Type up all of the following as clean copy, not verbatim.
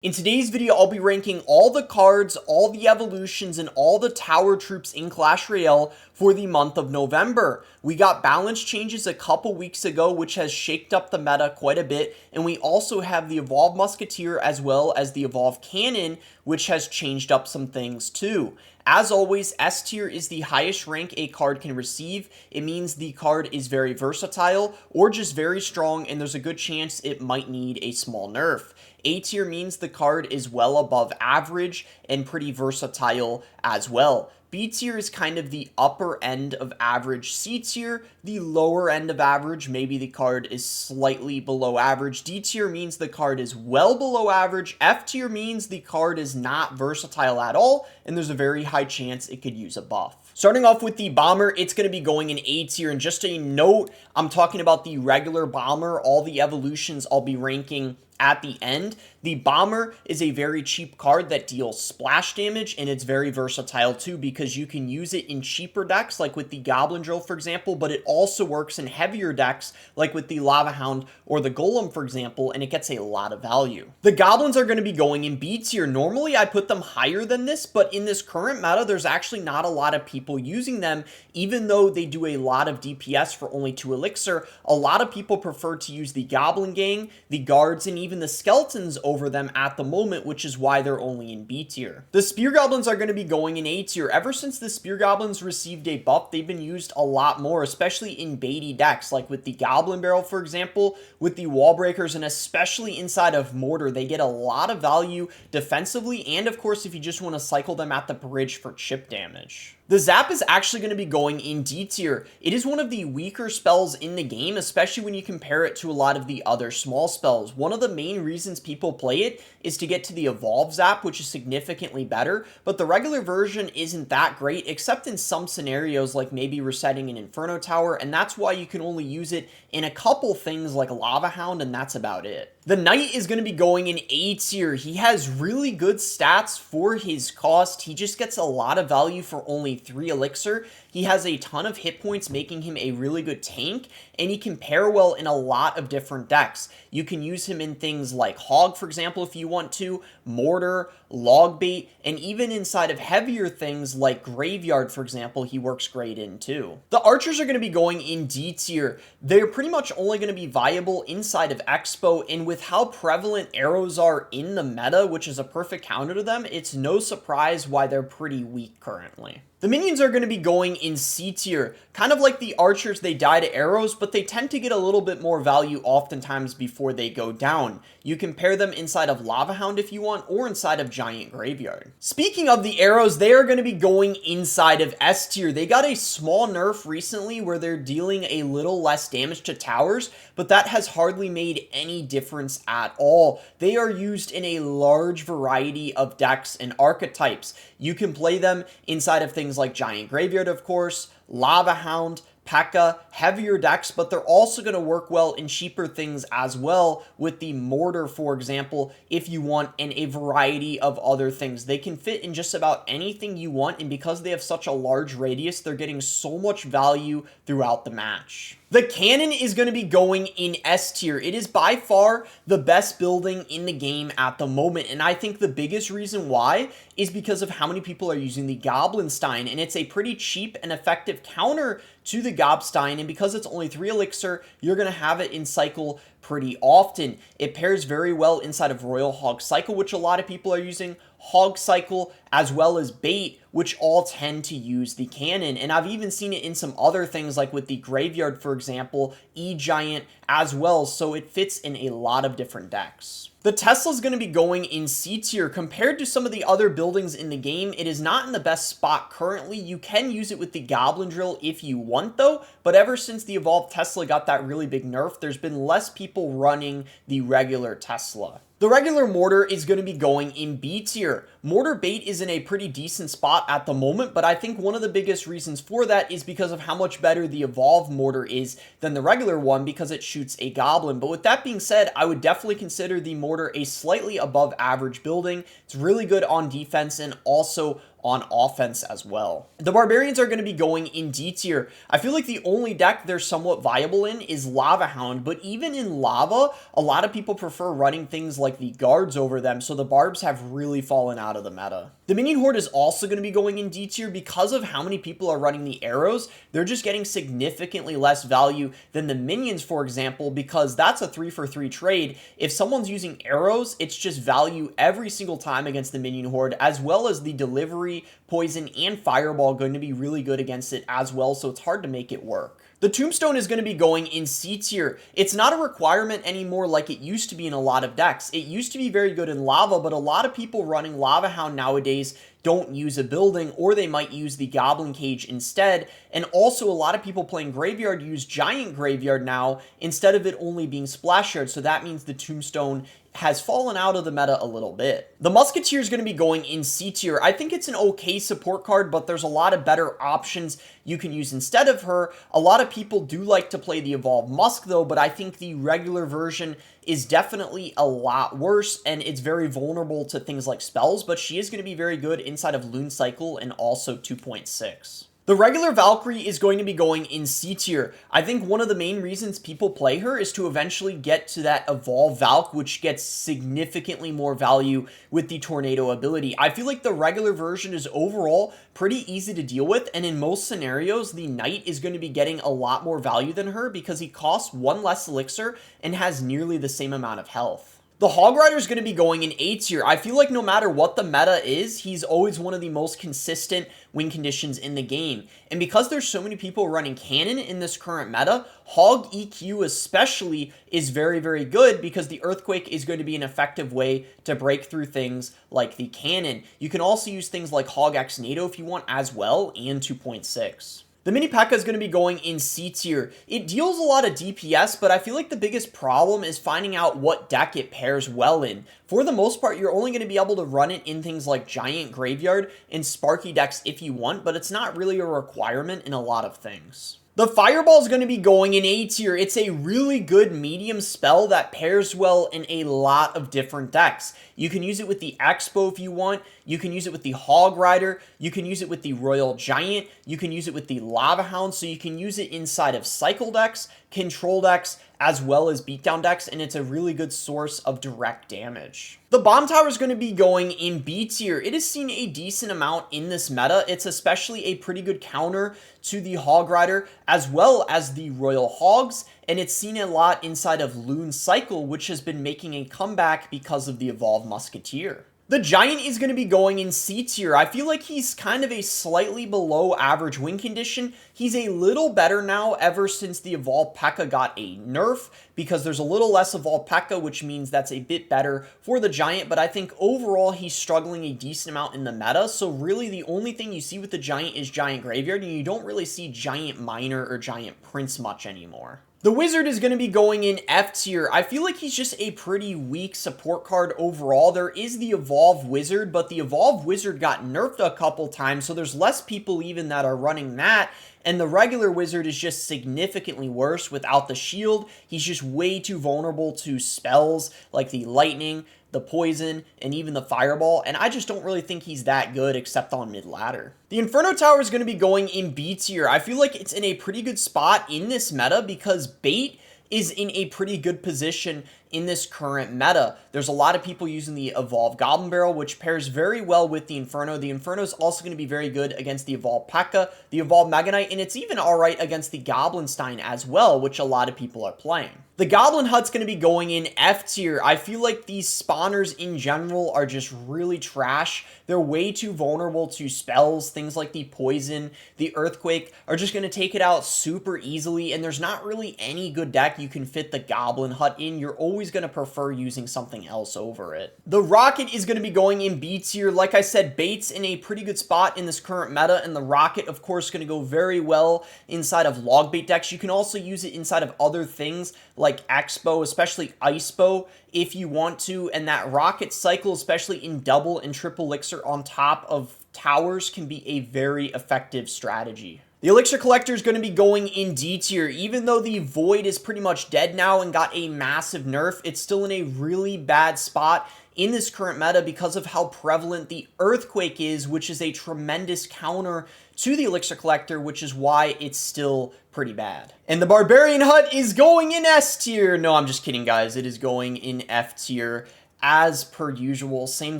In today's video, I'll be ranking all the cards, all the evolutions, and all the tower troops in Clash Royale for the month of November. We got balance changes a couple weeks ago, which has shaked up the meta quite a bit, and we also have the Evolved Musketeer as well as the Evolved Cannon, which has changed up some things too. As always, S tier is the highest rank a card can receive. It means the card is very versatile or just very strong, and there's a good chance it might need a small nerf. A tier means the card is well above average and pretty versatile as well. B tier is kind of the upper end of average. C tier, the lower end of average. Maybe the card is slightly below average. D tier means the card is well below average. F tier means the card is not versatile at all, and there's a very high chance it could use a buff. Starting off with the Bomber, it's going to be going in A tier, and just a note, I'm talking about the regular Bomber. All the evolutions I'll be ranking at the end. The Bomber is a very cheap card that deals splash damage, and it's very versatile too because you can use it in cheaper decks like with the Goblin Drill, for example, but it also works in heavier decks like with the Lava Hound or the Golem, for example, and it gets a lot of value. The Goblins are going to be going in B tier. Normally I put them higher than this, but in this current meta there's actually not a lot of people using them. Even though they do a lot of DPS for only 2 elixir, a lot of people prefer to use the Goblin Gang, the Guards, and even the Skeletons over them at the moment, which is why they're only in B tier. The Spear Goblins are going to be going in A tier. Ever since the Spear Goblins received a buff, they've been used a lot more, especially in baity decks, like with the Goblin Barrel, for example, with the Wall Breakers, and especially inside of Mortar. They get a lot of value defensively, and of course, if you just want to cycle them at the bridge for chip damage. The Zap is actually going to be going in D tier. It is one of the weaker spells in the game, especially when you compare it to a lot of the other small spells. One of the main reasons people play it is to get to the Evolve Zap, which is significantly better, but the regular version isn't that great, except in some scenarios like maybe resetting an Inferno Tower, and that's why you can only use it in a couple things like Lava Hound, and that's about it. The Knight is going to be going in A tier. He has really good stats for his cost. He just gets a lot of value for only 3 elixir. He has a ton of hit points, making him a really good tank, and he can pair well in a lot of different decks. You can use him in things like Hog, for example, if you want to, Mortar, Log Bait, and even inside of heavier things like Graveyard, for example, he works great in too. The Archers are going to be going in D tier. They're pretty much only going to be viable inside of Expo, and with how prevalent arrows are in the meta, which is a perfect counter to them, it's no surprise why they're pretty weak currently. The Minions are going to be going in C tier. Kind of like the Archers, they die to arrows, but they tend to get a little bit more value oftentimes before they go down. You can pair them inside of Lava Hound if you want, or inside of Giant Graveyard. Speaking of the arrows, they are going to be going inside of S tier. They got a small nerf recently where they're dealing a little less damage to towers, but that has hardly made any difference at all. They are used in a large variety of decks and archetypes. You can play them inside of things like Giant Graveyard, of course, Lava Hound, P.E.K.K.A, heavier decks, but they're also going to work well in cheaper things as well with the Mortar, for example, if you want, and a variety of other things. They can fit in just about anything you want, and because they have such a large radius, they're getting so much value throughout the match. The Cannon is going to be going in S tier. It is by far the best building in the game at the moment, and I think the biggest reason why is because of how many people are using the Goblin Stein, and it's a pretty cheap and effective counter to the Gob Stein, and because it's only 3 elixir, you're going to have it in cycle pretty often. It pairs very well inside of Royal Hog Cycle, which a lot of people are using, Hog Cycle, as well as Bait, which all tend to use the Cannon. And I've even seen it in some other things like with the Graveyard, for example, E-Giant as well, so it fits in a lot of different decks. The Tesla is going to be going in C tier. Compared to some of the other buildings in the game, it is not in the best spot currently. You can use it with the Goblin Drill if you want though, but ever since the Evolved Tesla got that really big nerf, there's been less people running the regular Tesla. The regular Mortar is going to be going in B tier. Mortar Bait is in a pretty decent spot at the moment, but I think one of the biggest reasons for that is because of how much better the Evolved Mortar is than the regular one because it shoots a Goblin. But with that being said, I would definitely consider the Mortar a slightly above average building. It's really good on defense and also on offense as well. The Barbarians are going to be going in D tier. I feel like the only deck they're somewhat viable in is Lava Hound, but even in Lava, a lot of people prefer running things like the guards over them, so the Barbs have really fallen out of the meta. The Minion Horde is also going to be going in D tier because of how many people are running the arrows. They're just getting significantly less value than the minions, for example, because that's a 3-for-3 trade. If someone's using arrows, it's just value every single time against the Minion Horde, as well as the delivery, poison, and fireball going to be really good against it as well, so it's hard to make it work. The Tombstone is going to be going in C tier. It's not a requirement anymore like it used to be in a lot of decks. It used to be very good in Lava, but a lot of people running Lava Hound nowadays don't use a building, or they might use the Goblin Cage instead. And also a lot of people playing Graveyard use Giant Graveyard now instead of it only being Splash Yard, so that means the Tombstone has fallen out of the meta a little bit. The Musketeer is going to be going in C tier. I think it's an okay support card, but there's a lot of better options you can use instead of her. A lot of people do like to play the Evolved Musk though, but I think the regular version is definitely a lot worse, and it's very vulnerable to things like spells, but she is going to be very good inside of Loon Cycle and also 2.6. The regular Valkyrie is going to be going in C tier. I think one of the main reasons people play her is to eventually get to that Evolve Valk, which gets significantly more value with the Tornado ability. I feel like the regular version is overall pretty easy to deal with, and in most scenarios, the Knight is going to be getting a lot more value than her because he costs 1 less elixir and has nearly the same amount of health. The Hog Rider is going to be going in A tier. I feel like no matter what the meta is, he's always one of the most consistent win conditions in the game. And because there's so many people running Cannon in this current meta, Hog EQ especially is very, very good because the Earthquake is going to be an effective way to break through things like the Cannon. You can also use things like Hog X NATO if you want as well, and 2.6. The Mini P.E.K.K.A is going to be going in C tier. It deals a lot of DPS, but I feel like the biggest problem is finding out what deck it pairs well in. For the most part, you're only going to be able to run it in things like Giant Graveyard and Sparky decks if you want, but it's not really a requirement in a lot of things. The Fireball is going to be going in A tier. It's a really good medium spell that pairs well in a lot of different decks. You can use it with the Expo if you want. You can use it with the Hog Rider. You can use it with the Royal Giant. You can use it with the Lava Hound. So you can use it inside of Cycle decks, Control decks, as well as Beatdown decks, and it's a really good source of direct damage. The Bomb Tower is going to be going in B tier. It has seen a decent amount in this meta. It's especially a pretty good counter to the Hog Rider as well as the Royal Hogs, and it's seen a lot inside of Loon Cycle, which has been making a comeback because of the Evolved Musketeer. The Giant is going to be going in C tier. I feel like he's kind of a slightly below average win condition. He's a little better now ever since the Evolved P.E.K.K.A got a nerf, because there's a little less Evolved P.E.K.K.A, which means that's a bit better for the Giant, but I think overall he's struggling a decent amount in the meta, so really the only thing you see with the Giant is Giant Graveyard, and you don't really see Giant Miner or Giant Prince much anymore. The Wizard is going to be going in F tier. I feel like he's just a pretty weak support card overall. There is the Evolved Wizard, but the Evolved Wizard got nerfed a couple times, so there's less people even that are running that. And the regular Wizard is just significantly worse without the shield. He's just way too vulnerable to spells like the Lightning, the Poison, and even the Fireball, and I just don't really think he's that good except on mid-ladder. The Inferno Tower is going to be going in B tier. I feel like it's in a pretty good spot in this meta because Bait is in a pretty good position in this current meta. There's a lot of people using the Evolved Goblin Barrel, which pairs very well with the Inferno. The Inferno is also going to be very good against the Evolved P.E.K.K.A, the Evolved Mega Knight, and it's even alright against the Goblin Stein as well, which a lot of people are playing. The Goblin Hut's going to be going in F tier. I feel like these spawners in general are just really trash. They're way too vulnerable to spells. Things like the Poison, the Earthquake are just going to take it out super easily, and there's not really any good deck you can fit the Goblin Hut in. You're always going to prefer using something else over it. The Rocket is going to be going in B tier. Like I said, Bait's in a pretty good spot in this current meta, and the Rocket, of course, is going to go very well inside of log bait decks. You can also use it inside of other things like Expo, especially Icepo, if you want to, and that Rocket cycle, especially in double and triple elixir on top of towers, can be a very effective strategy. The Elixir Collector is going to be going in D tier. Even though the Void is pretty much dead now and got a massive nerf, it's still in a really bad spot in this current meta because of how prevalent the Earthquake is, which is a tremendous counter to the Elixir Collector, which is why it's still pretty bad. And the Barbarian Hut is going in S tier. No, I'm just kidding, guys. It is going in F tier. As per usual, same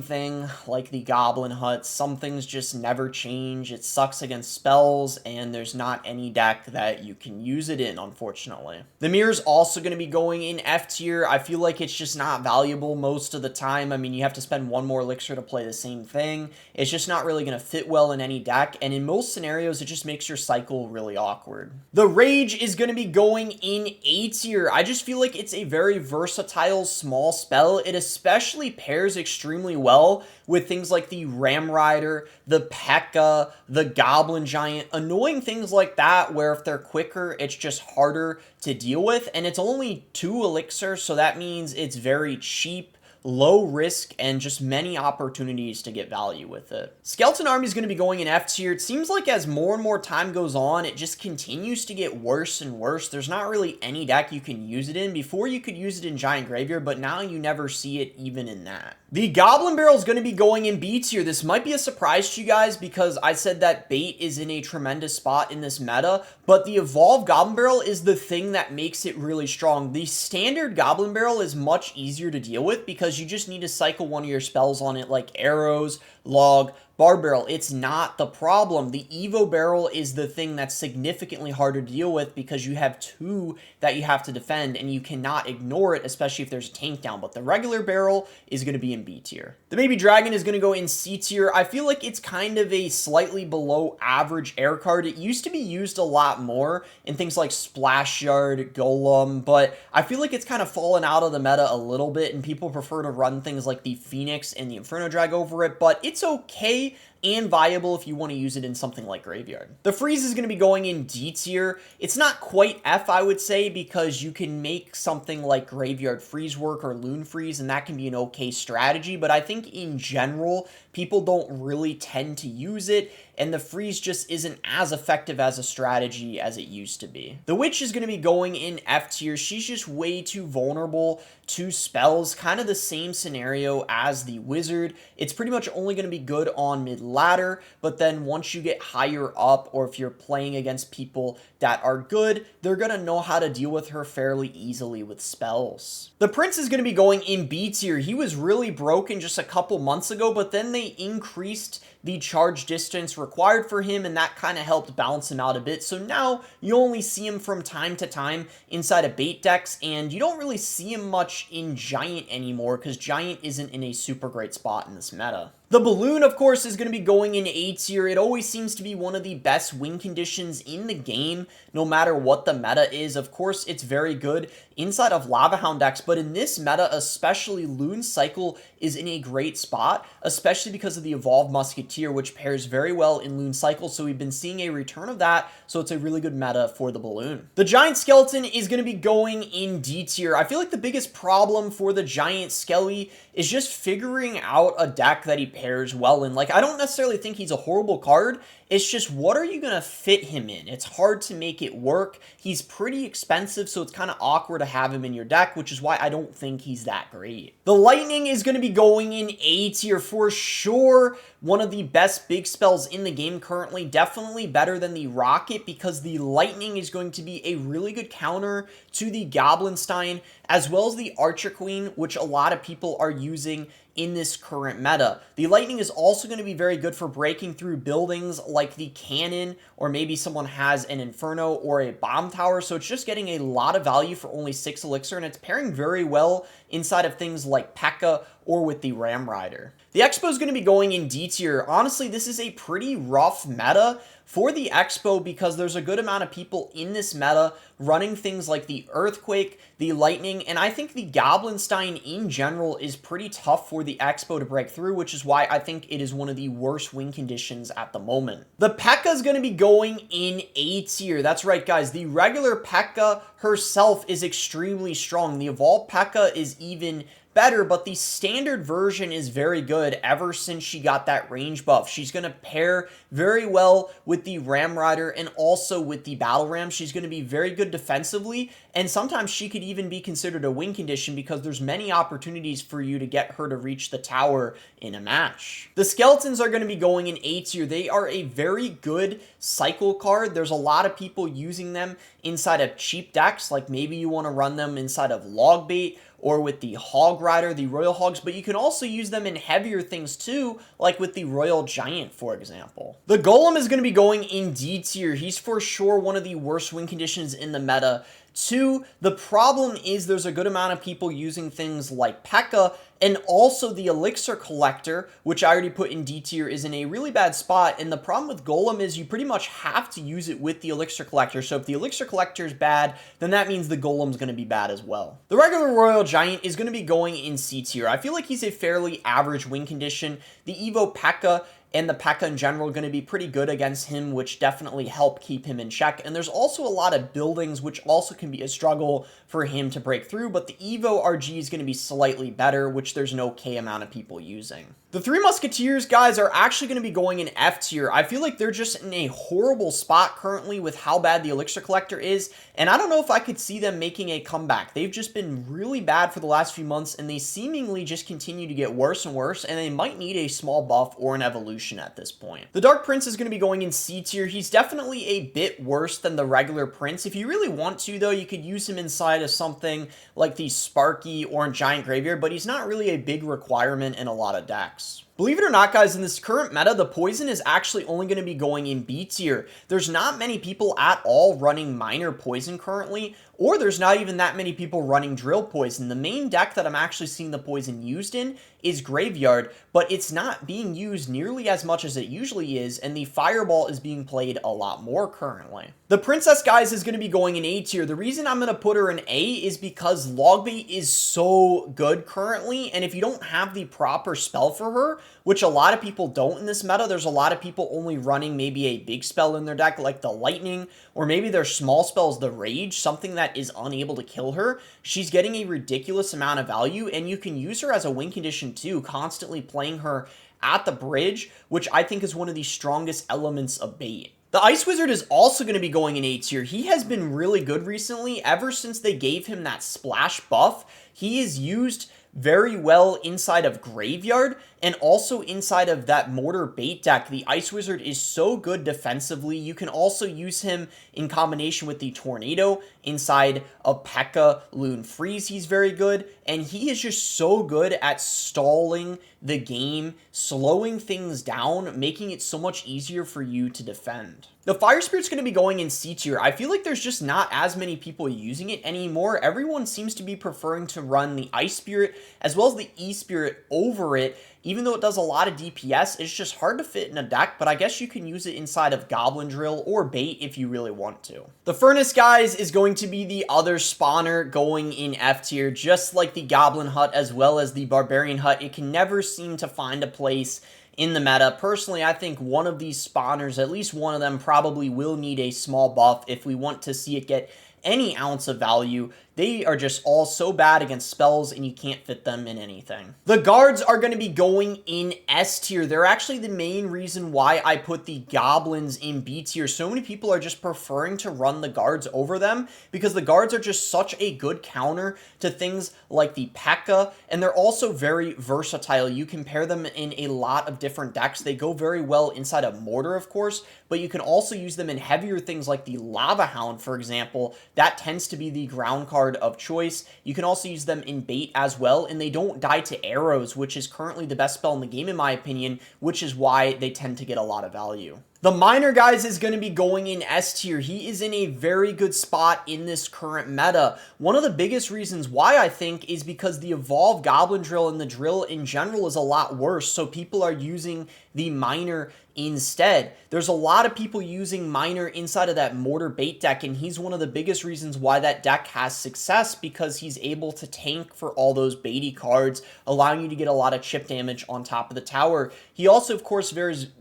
thing like the Goblin Hut. Some things just never change. It sucks against spells, and there's not any deck that you can use it in, unfortunately. The Mirror's also going to be going in F tier. I feel like it's just not valuable most of the time. I mean, you have to spend one more elixir to play the same thing. It's just not really going to fit well in any deck, and in most scenarios, it just makes your cycle really awkward. The Rage is going to be going in A tier. I just feel like it's a very versatile small spell. It especially pairs extremely well with things like the Ram Rider, the P.E.K.K.A., the Goblin Giant, annoying things like that where if they're quicker, it's just harder to deal with, and it's only 2 elixirs, so that means it's very cheap, low risk, and just many opportunities to get value with it. Skeleton Army is going to be going in F tier. It seems like as more and more time goes on, it just continues to get worse and worse. There's not really any deck you can use it in. Before you could use it in Giant Graveyard, but now you never see it even in that. The Goblin Barrel is going to be going in B tier. This might be a surprise to you guys because I said that bait is in a tremendous spot in this meta, but the Evolved Goblin Barrel is the thing that makes it really strong. The standard Goblin Barrel is much easier to deal with because you just need to cycle one of your spells on it like Arrows, Log, Barb Barrel. It's not the problem. The Evo Barrel is the thing that's significantly harder to deal with because you have 2 that you have to defend and you cannot ignore it, especially if there's a tank down. But the regular barrel is going to be in B tier. The Baby Dragon is going to go in C tier. I feel like it's kind of a slightly below average air card. It used to be used a lot more in things like Splash Yard, Golem, but I feel like it's kind of fallen out of the meta a little bit and people prefer to run things like the Phoenix and the Inferno Drag over it, but it's okay and viable if you want to use it in something like Graveyard. The Freeze is going to be going in D tier. It's not quite F, I would say, because you can make something like Graveyard Freeze work or Loon Freeze, and that can be an okay strategy, but I think in general, people don't really tend to use it, and the Freeze just isn't as effective as a strategy as it used to be. The Witch is going to be going in F tier. She's just way too vulnerable to spells, kind of the same scenario as the Wizard. It's pretty much only going to be good on mid-ladder, but then once you get higher up, or if you're playing against people that are good, they're going to know how to deal with her fairly easily with spells. The Prince is going to be going in B tier. He was really broken just a couple months ago, but then they increased the charge distance required for him, and that kind of helped balance him out a bit. So now you only see him from time to time inside of bait decks, and you don't really see him much in Giant anymore because Giant isn't in a super great spot in this meta. The Balloon, of course, is going to be going in A tier. It always seems to be one of the best win conditions in the game, no matter what the meta is. Of course, it's very good inside of Lava Hound decks, but in this meta, especially, Loon Cycle is in a great spot, especially because of the Evolved Musketeer, which pairs very well in Loon Cycle, so we've been seeing a return of that, so it's a really good meta for the Balloon. The Giant Skeleton is going to be going in D tier. I feel like the biggest problem for the Giant Skelly is just figuring out a deck that he pairs well in. Like, I don't necessarily think he's a horrible card. It's just, what are you going to fit him in? It's hard to make it work. He's pretty expensive, so it's kind of awkward to have him in your deck, which is why I don't think he's that great. The Lightning is going to be going in A tier for sure. One of the best big spells in the game currently. Definitely better than the Rocket because the Lightning is going to be a really good counter to the Goblin Stein as well as the Archer Queen, which a lot of people are using in this current meta. The Lightning is also going to be very good for breaking through buildings like the Cannon, or maybe someone has an Inferno or a Bomb Tower, so it's just getting a lot of value for only 6 elixir, and it's pairing very well inside of things like P.E.K.K.A. or with the Ram Rider. The Expo is going to be going in D tier. Honestly, this is a pretty rough meta for the Expo because there's a good amount of people in this meta running things like the Earthquake, the Lightning, and I think the Goblin Stein in general is pretty tough for the Expo to break through, which is why I think it is one of the worst win conditions at the moment. The P.E.K.K.A. is going to be going in A tier. That's right, guys. The regular P.E.K.K.A. herself is extremely strong. The Evolved P.E.K.K.A. is even better, but the standard version is very good ever since she got that range buff. She's going to pair very well with the Ram Rider and also with the Battle Ram. She's going to be very good defensively, and sometimes she could even be considered a win condition because there's many opportunities for you to get her to reach the tower in a match. The Skeletons are going to be going in A tier. They are a very good cycle card. There's a lot of people using them inside of cheap decks, like maybe you want to run them inside of Log Bait or with the Hog Rider, the Royal Hogs, but you can also use them in heavier things too, like with the Royal Giant, for example. The Golem is going to be going in D tier. He's for sure one of the worst win conditions in the meta. 2, the problem is there's a good amount of people using things like P.E.K.K.A. and also the Elixir Collector, which I already put in D tier, is in a really bad spot. And the problem with Golem is you pretty much have to use it with the Elixir Collector. So if the Elixir Collector is bad, then that means the Golem's going to be bad as well. The regular Royal Giant is going to be going in C tier. I feel like he's a fairly average win condition. The Evo P.E.K.K.A. and the P.E.K.K.A. in general are going to be pretty good against him, which definitely help keep him in check. And there's also a lot of buildings, which also can be a struggle for him to break through, but the Evo RG is going to be slightly better, which there's an okay amount of people using. The Three Musketeers, guys, are actually going to be going in F tier. I feel like they're just in a horrible spot currently with how bad the Elixir Collector is, and I don't know if I could see them making a comeback. They've just been really bad for the last few months, and they seemingly just continue to get worse and worse, and they might need a small buff or an evolution at this point. The Dark Prince is going to be going in C tier. He's definitely a bit worse than the regular Prince. If you really want to, though, you could use him inside of something like the Sparky or Giant Graveyard, but he's not really a big requirement in a lot of decks. Believe it or not, guys, in this current meta, the Poison is actually only going to be going in B tier. There's not many people at all running Minor Poison currently, or there's not even that many people running Drill Poison. The main deck that I'm actually seeing the Poison used in is Graveyard, but it's not being used nearly as much as it usually is, and the Fireball is being played a lot more currently. The Princess, guys, is going to be going in A tier. The reason I'm going to put her in A is because Logbait is so good currently, and if you don't have the proper spell for her, which a lot of people don't in this meta, there's a lot of people only running maybe a big spell in their deck like the Lightning, or maybe their small spell is the Rage, something that is unable to kill her. She's getting a ridiculous amount of value, and you can use her as a win condition too, constantly playing her at the bridge, which I think is one of the strongest elements of bait. The Ice Wizard is also going to be going in A tier. He has been really good recently. Ever since they gave him that splash buff, he is used very well inside of Graveyard and also inside of that Mortar Bait deck. The Ice Wizard is so good defensively. You can also use him in combination with the Tornado inside of P.E.K.K.A. Loon Freeze. He's very good, and he is just so good at stalling the game, slowing things down, making it so much easier for you to defend. The Fire Spirit's going to be going in C tier. I feel like there's just not as many people using it anymore. Everyone seems to be preferring to run the Ice Spirit as well as the E Spirit over it. Even though it does a lot of DPS, it's just hard to fit in a deck, but I guess you can use it inside of Goblin Drill or Bait if you really want to. The Furnace, guys, is going to be the other spawner going in F tier, just like the Goblin Hut as well as the Barbarian Hut. It can never seem to find a place in the meta. Personally, I think one of these spawners, at least one of them, probably will need a small buff if we want to see it get any ounce of value. They are just all so bad against spells, and you can't fit them in anything. The guards are going to be going in S tier. They're actually the main reason why I put the goblins in B tier. So many people are just preferring to run the guards over them because the guards are just such a good counter to things like the P.E.K.K.A. and they're also very versatile. You can pair them in a lot of different decks. They go very well inside of Mortar, of course, but you can also use them in heavier things like the Lava Hound, for example. That tends to be the ground card of choice. You can also use them in Bait as well, and they don't die to arrows, which is currently the best spell in the game in my opinion, which is why they tend to get a lot of value. The Miner, guys, is going to be going in S tier. He is in a very good spot in this current meta. One of the biggest reasons why, I think, is because the Evolved Goblin Drill and the Drill in general is a lot worse, so people are using the Miner instead. There's a lot of people using Miner inside of that Mortar Bait deck, and he's one of the biggest reasons why that deck has success, because he's able to tank for all those baity cards, allowing you to get a lot of chip damage on top of the tower. He also, of course,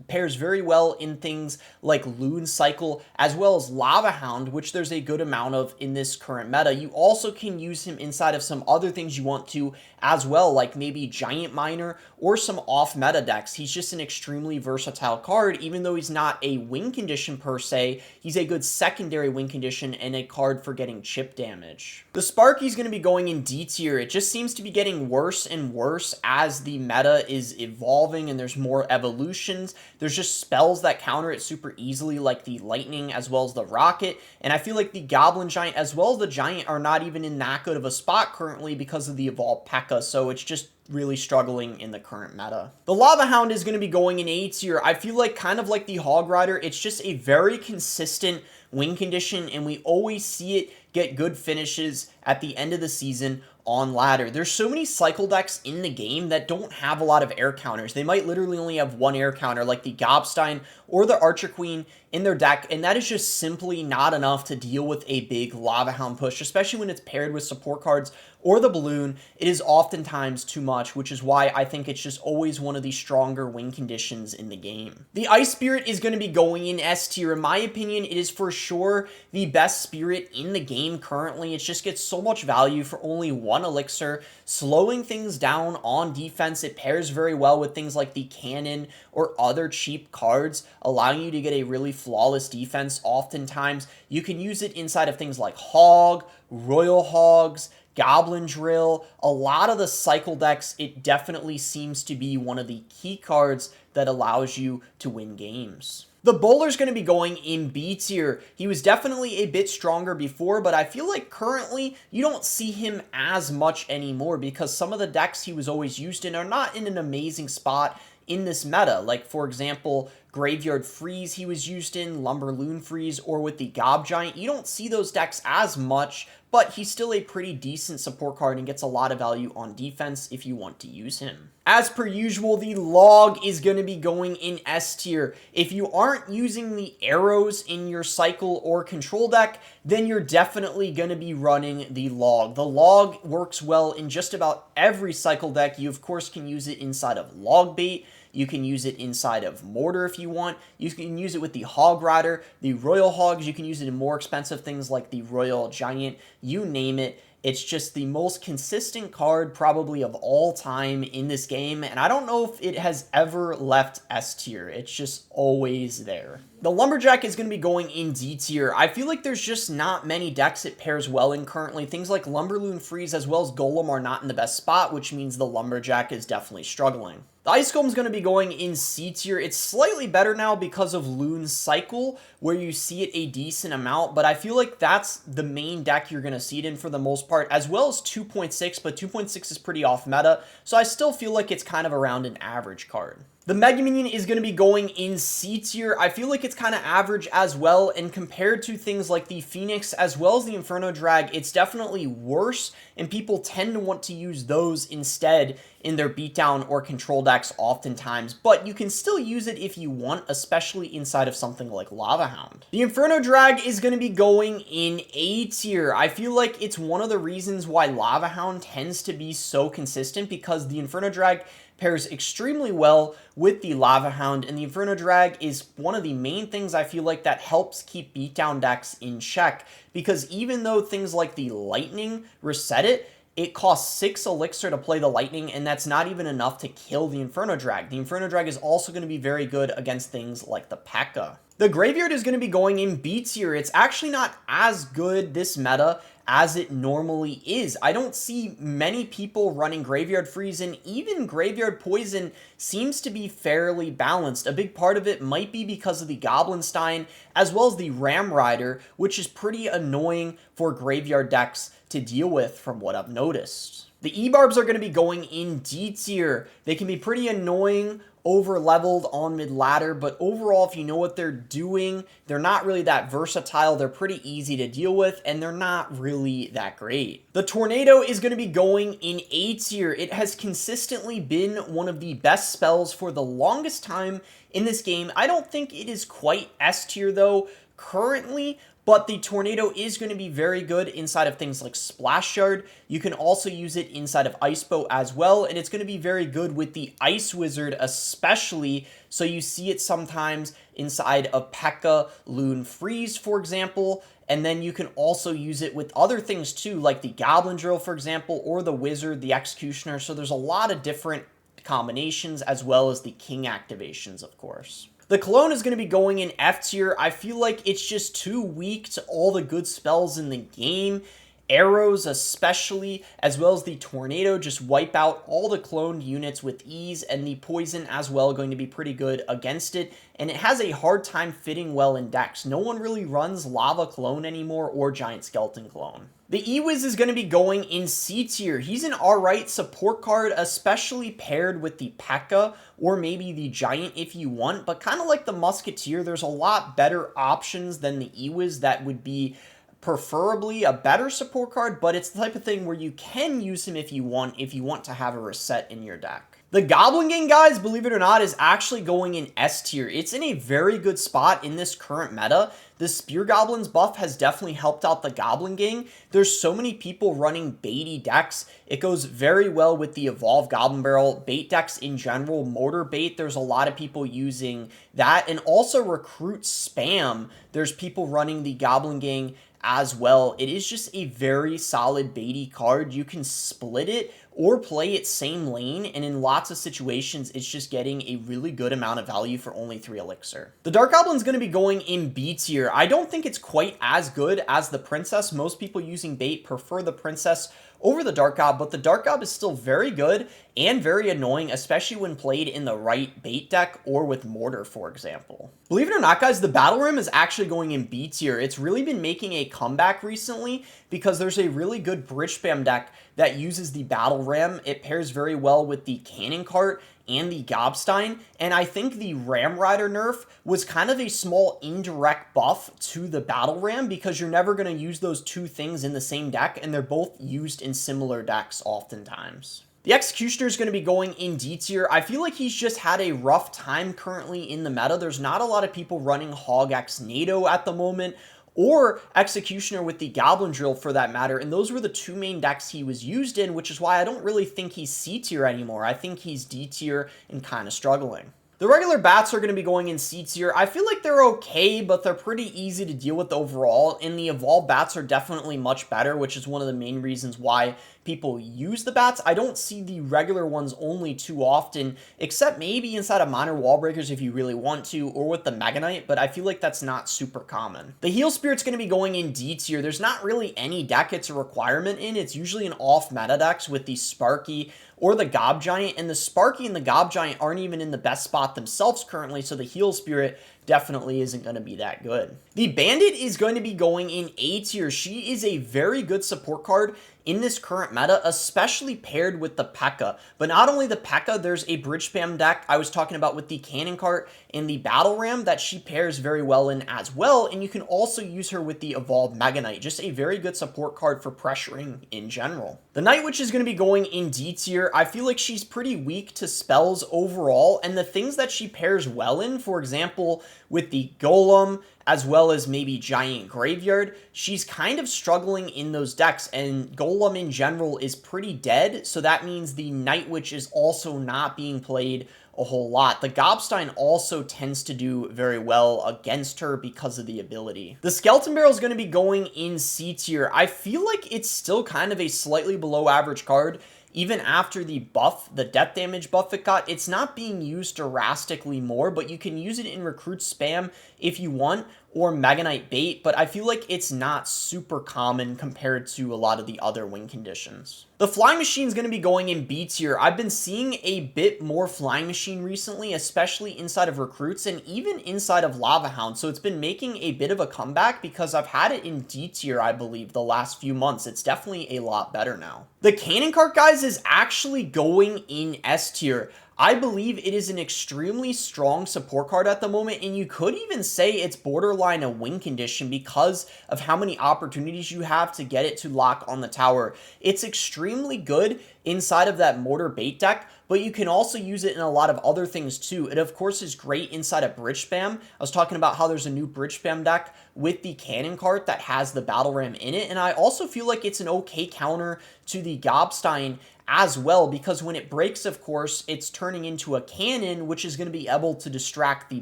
pairs very well in things things like Loon Cycle as well as Lava Hound, which there's a good amount of in this current meta. You also can use him inside of some other things you want to as well, like maybe Giant Miner or some off-meta decks. He's just an extremely versatile card. Even though he's not a win condition per se, he's a good secondary win condition and a card for getting chip damage. The Sparky's going to be going in D tier. It just seems to be getting worse and worse as the meta is evolving and there's more evolutions. There's just spells that counter it super easily, like the Lightning as well as the Rocket, and I feel like the Goblin Giant as well as the Giant are not even in that good of a spot currently because of the evolved P.E.K.K.A, so it's just really struggling in the current meta. The Lava Hound is going to be going in A tier. I feel like kind of like the Hog Rider, it's just a very consistent win condition, and we always see it get good finishes at the end of the season on ladder. There's so many cycle decks in the game that don't have a lot of air counters. They might literally only have one air counter, like the Goblin Stein or the Archer Queen in their deck, and that is just simply not enough to deal with a big Lava Hound push, especially when it's paired with support cards or the Balloon. It is oftentimes too much, which is why I think it's just always one of the stronger win conditions in the game. The Ice Spirit is going to be going in S tier. In my opinion, it is for sure the best spirit in the game currently. It just gets so much value for only one elixir, slowing things down on defense. It pairs very well with things like the Cannon or other cheap cards, allowing you to get a really flawless defense. Oftentimes, you can use it inside of things like Hog, Royal Hogs, Goblin Drill. A lot of the cycle decks, it definitely seems to be one of the key cards that allows you to win games. The Bowler's going to be going in B tier. He was definitely a bit stronger before, but I feel like currently you don't see him as much anymore because some of the decks he was always used in are not in an amazing spot in this meta. Like, for example, Graveyard Freeze he was used in, Lumber Loon Freeze, or with the Gob Giant. You don't see those decks as much, but he's still a pretty decent support card and gets a lot of value on defense if you want to use him. As per usual, the Log is going to be going in S tier. If you aren't using the arrows in your cycle or control deck, then you're definitely going to be running the Log. The Log works well in just about every cycle deck. You, of course, can use it inside of Log Bait. You can use it inside of Mortar if you want. You can use it with the Hog Rider, the Royal Hogs. You can use it in more expensive things like the Royal Giant. You name it. It's just the most consistent card probably of all time in this game, and I don't know if it has ever left S tier. It's just always there. The Lumberjack is going to be going in D tier. I feel like there's just not many decks it pairs well in currently. Things like Lumberloon Freeze as well as Golem are not in the best spot, which means the Lumberjack is definitely struggling. The Ice Golem is going to be going in C tier. It's slightly better now because of Loon Cycle, where you see it a decent amount, but I feel like that's the main deck you're going to see it in for the most part, as well as 2.6, but 2.6 is pretty off meta, so I still feel like it's kind of around an average card. The Mega Minion is going to be going in C tier. I feel like it's kind of average as well, and compared to things like the Phoenix as well as the Inferno Drag, it's definitely worse, and people tend to want to use those instead in their beatdown or control decks oftentimes, but you can still use it if you want, especially inside of something like Lava Hound. The Inferno Drag is going to be going in A tier. I feel like it's one of the reasons why Lava Hound tends to be so consistent, because the Inferno Drag pairs extremely well with the Lava Hound, and the Inferno Drag is one of the main things I feel like that helps keep beatdown decks in check, because even though things like the Lightning reset it, it costs 6 elixir to play the Lightning, and that's not even enough to kill the Inferno Drag. The Inferno Drag is also going to be very good against things like the P.E.K.K.A. The Graveyard is going to be going in B tier. It's actually not as good this meta as it normally is. I don't see many people running Graveyard Freeze, and even Graveyard Poison seems to be fairly balanced. A big part of it might be because of the Goblin Stein as well as the Ram Rider, which is pretty annoying for Graveyard decks to deal with from what I've noticed. The E-Barbs are going to be going in D tier. They can be pretty annoying over leveled on mid ladder, but overall, if you know what they're doing, they're not really that versatile. They're pretty easy to deal with, and they're not really that great. The Tornado is going to be going in A tier. It has consistently been one of the best spells for the longest time in this game. I don't think it is quite S tier though currently, but the Tornado is going to be very good inside of things like Splash Yard. You can also use it inside of Ice Boat as well, and it's going to be very good with the Ice Wizard especially, so you see it sometimes inside of P.E.K.K.A. Loon Freeze, for example, and then you can also use it with other things too, like the Goblin Drill, for example, or the Wizard, the Executioner, so there's a lot of different combinations, as well as the King activations, of course. The Cologne is going to be going in F tier. I feel like it's just too weak to all the good spells in the game. Arrows especially, as well as the Tornado, just wipe out all the cloned units with ease, and the Poison as well going to be pretty good against it, and it has a hard time fitting well in decks. No one really runs Lava Clone anymore or Giant Skeleton Clone. The E-Wiz is going to be going in C tier. He's an alright support card, especially paired with the P.E.K.K.A. or maybe the Giant if you want, but kind of like the Musketeer, there's a lot better options than the E-Wiz that would be preferably a better support card, but it's the type of thing where you can use him if you want to have a reset in your deck. The Goblin Gang, guys, believe it or not, is actually going in S tier. It's in a very good spot in this current meta. The Spear Goblins buff has definitely helped out the Goblin Gang. There's so many people running baity decks. It goes very well with the Evolved Goblin Barrel, bait decks in general, Mortar Bait. There's a lot of people using that, and also Recruit Spam. There's people running the Goblin Gang as well. It is just a very solid baity card. You can split it or play it same lane, and in lots of situations, it's just getting a really good amount of value for only 3 elixir. The Dark Goblin is going to be going in B tier. I don't think it's quite as good as the Princess. Most people using bait prefer the Princess over the Dark Gob, but the Dark Gob is still very good and very annoying, especially when played in the right bait deck or with Mortar, for example. Believe it or not, guys, the Battle Ram is actually going in B tier. It's really been making a comeback recently because there's a really good Bridge Spam deck that uses the Battle Ram. It pairs very well with the Cannon Cart and the Gobstein, and I think the Ram Rider nerf was kind of a small indirect buff to the Battle Ram because you're never going to use those two things in the same deck, and they're both used in similar decks oftentimes. The Executioner is going to be going in D tier. I feel like he's just had a rough time currently in the meta. There's not a lot of people running Hog X NATO at the moment, or Executioner with the Goblin Drill for that matter, and those were the two main decks he was used in, which is why I don't really think he's C tier anymore. I think he's D tier and kind of struggling. The regular bats are going to be going in C tier. I feel like they're okay, but they're pretty easy to deal with overall, and the evolved bats are definitely much better, which is one of the main reasons why people use the bats. I don't see the regular ones only too often, except maybe inside of Minor Wall Breakers if you really want to, or with the Mega Knight, but I feel like that's not super common. The Heal Spirit's going to be going in D tier. There's not really any deck it's a requirement in. It's usually an off-meta decks with the Sparky or the Gob Giant, and the Sparky and the Gob Giant aren't even in the best spot themselves currently, so the Heal Spirit definitely isn't going to be that good. The Bandit is going to be going in A tier. She is a very good support card in this current meta, especially paired with the P.E.K.K.A. But not only the P.E.K.K.A., there's a Bridge Spam deck I was talking about with the Cannon Cart and the Battle Ram that she pairs very well in as well, and you can also use her with the Evolved Mega Knight. Just a very good support card for pressuring in general. The Night Witch is going to be going in D tier. I feel like she's pretty weak to spells overall, and the things that she pairs well in, for example, with the Golem, as well as maybe Giant Graveyard, she's kind of struggling in those decks, and Golem in general is pretty dead, so that means the Night Witch is also not being played a whole lot. The Gobstein also tends to do very well against her because of the ability. The Skeleton Barrel is going to be going in C tier. I feel like it's still kind of a slightly below average card. Even after the buff, the death damage buff it got, it's not being used drastically more, but you can use it in Recruit Spam if you want, or Mega Knight Bait, but I feel like it's not super common compared to a lot of the other win conditions. The Flying Machine is going to be going in B tier. I've been seeing a bit more Flying Machine recently, especially inside of Recruits and even inside of Lava Hound, so it's been making a bit of a comeback because I've had it in D tier, I believe, the last few months. It's definitely a lot better now. The Cannon Cart, guys, is actually going in S tier. I believe it is an extremely strong support card at the moment, and you could even say it's borderline a win condition because of how many opportunities you have to get it to lock on the tower. It's extremely good inside of that Mortar Bait deck, but you can also use it in a lot of other things too. It of course is great inside of bridge spam. I was talking about how there's a new bridge spam deck with the cannon cart that has the battle ram in it, and I also feel like it's an okay counter to the Goblin Stein as well, because when it breaks, of course, it's turning into a cannon, which is going to be able to distract the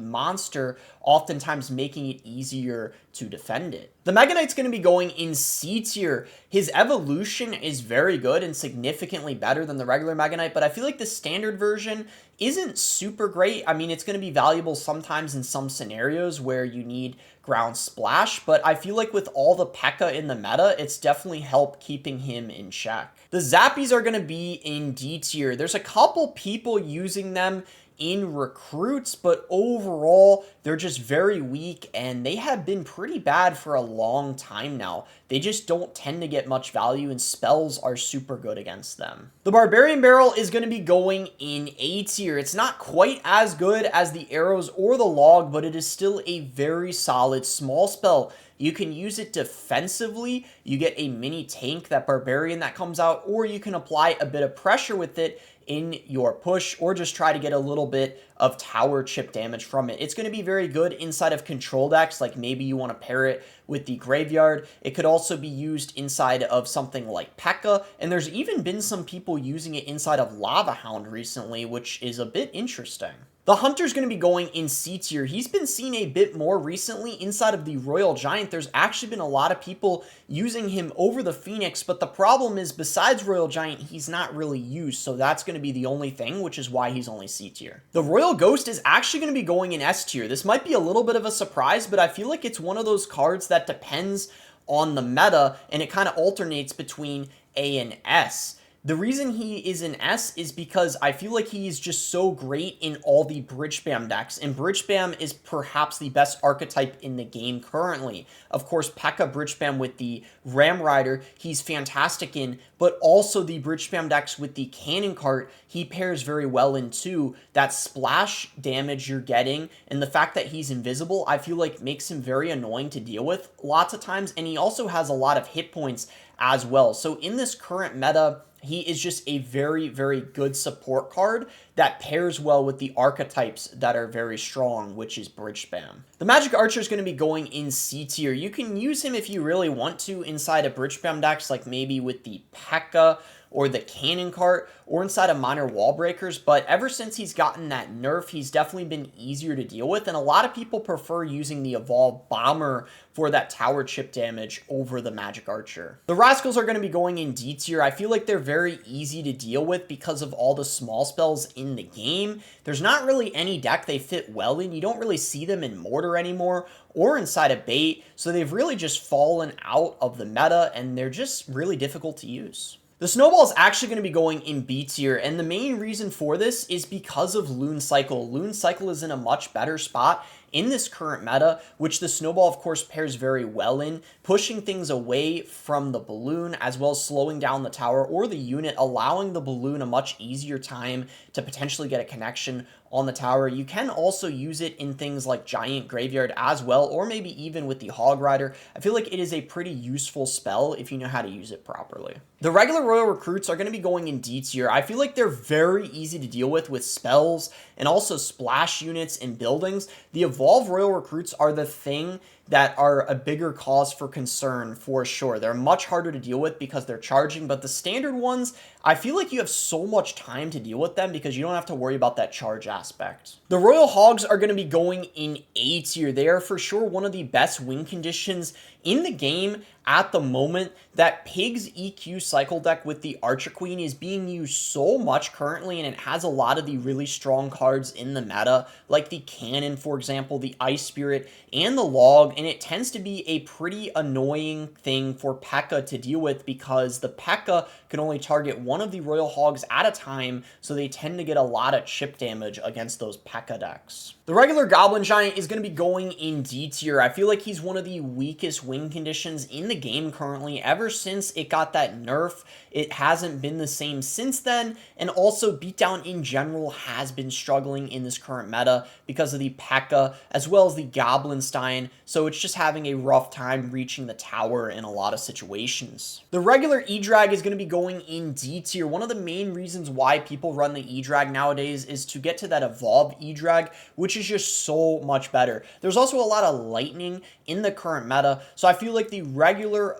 monster, oftentimes making it easier to defend it. The Mega Knight's going to be going in C tier. His evolution is very good and significantly better than the regular Mega Knight, but I feel like the standard version isn't super great. I mean, it's going to be valuable sometimes in some scenarios where you need ground splash, but I feel like with all the P.E.K.K.A in the meta, it's definitely helped keeping him in check. The Zappies are going to be in D tier. There's a couple people using them in recruits, but overall, they're just very weak, and they have been pretty bad for a long time now. They just don't tend to get much value, and spells are super good against them. The Barbarian Barrel is going to be going in A tier. It's not quite as good as the Arrows or the Log, but it is still a very solid small spell. You can use it defensively. You get a mini tank, that Barbarian that comes out, or you can apply a bit of pressure with it in your push, or just try to get a little bit of tower chip damage from it. It's going to be very good inside of control decks, like maybe you want to pair it with the Graveyard. It could also be used inside of something like P.E.K.K.A, and there's even been some people using it inside of Lava Hound recently, which is a bit interesting. The Hunter's going to be going in C tier. He's been seen a bit more recently inside of the Royal Giant. There's actually been a lot of people using him over the Phoenix, but the problem is, besides Royal Giant, he's not really used, so that's going to be the only thing, which is why he's only C tier. The Royal Ghost is actually going to be going in S tier. This might be a little bit of a surprise, but I feel like it's one of those cards that depends on the meta, and it kind of alternates between A and S. The reason he is in S is because I feel like he is just so great in all the Bridge Spam decks, and Bridge Spam is perhaps the best archetype in the game currently. Of course, P.E.K.K.A Bridge Spam with the Ram Rider, he's fantastic in, but also the Bridge Spam decks with the Cannon Cart, he pairs very well in too. That splash damage you're getting, and the fact that he's invisible, I feel like makes him very annoying to deal with lots of times, and he also has a lot of hit points as well. So in this current meta, he is just a very, very good support card that pairs well with the archetypes that are very strong, which is Bridge Spam. The Magic Archer is going to be going in C tier. You can use him if you really want to inside of Bridge Spam decks, like maybe with the P.E.K.K.A or the Cannon Cart, or inside of Minor Wall Breakers, but ever since he's gotten that nerf, he's definitely been easier to deal with, and a lot of people prefer using the Evolved Bomber for that tower chip damage over the Magic Archer. The Rascals are going to be going in D tier. I feel like they're very easy to deal with because of all the small spells in the game. There's not really any deck they fit well in. You don't really see them in Mortar anymore or inside of Bait, so they've really just fallen out of the meta, and they're just really difficult to use. The Snowball is actually going to be going in B tier, and the main reason for this is because of Loon Cycle. Loon Cycle is in a much better spot in this current meta, which the Snowball, of course, pairs very well in, pushing things away from the balloon, as well as slowing down the tower or the unit, allowing the balloon a much easier time to potentially get a connection on the tower. You can also use it in things like Giant Graveyard as well, or maybe even with the Hog Rider. I feel like it is a pretty useful spell if you know how to use it properly. The regular Royal Recruits are going to be going in D tier. I feel like they're very easy to deal with spells and also splash units and buildings. The Evolved Royal Recruits are the thing that are a bigger cause for concern for sure. They're much harder to deal with because they're charging, but the standard ones, I feel like you have so much time to deal with them because you don't have to worry about that charge aspect. The Royal Hogs are going to be going in A tier. They are for sure one of the best win conditions in the game at the moment. That Pig's EQ cycle deck with the Archer Queen is being used so much currently, and it has a lot of the really strong cards in the meta, like the Cannon, for example, the Ice Spirit, and the Log, and it tends to be a pretty annoying thing for P.E.K.K.A to deal with because the P.E.K.K.A can only target one of the Royal Hogs at a time, so they tend to get a lot of chip damage against those P.E.K.K.A decks. The regular Goblin Giant is going to be going in D tier. I feel like he's one of the weakest win conditions in the game currently. Ever since it got that nerf, it hasn't been the same since then, and also Beatdown in general has been struggling in this current meta because of the P.E.K.K.A as well as the Goblin Stein, so it's just having a rough time reaching the tower in a lot of situations. The regular E-Drag is going to be going in D tier. One of the main reasons why people run the E-Drag nowadays is to get to that evolved E-Drag, which is just so much better. There's also a lot of lightning in the current meta, so I feel like the regular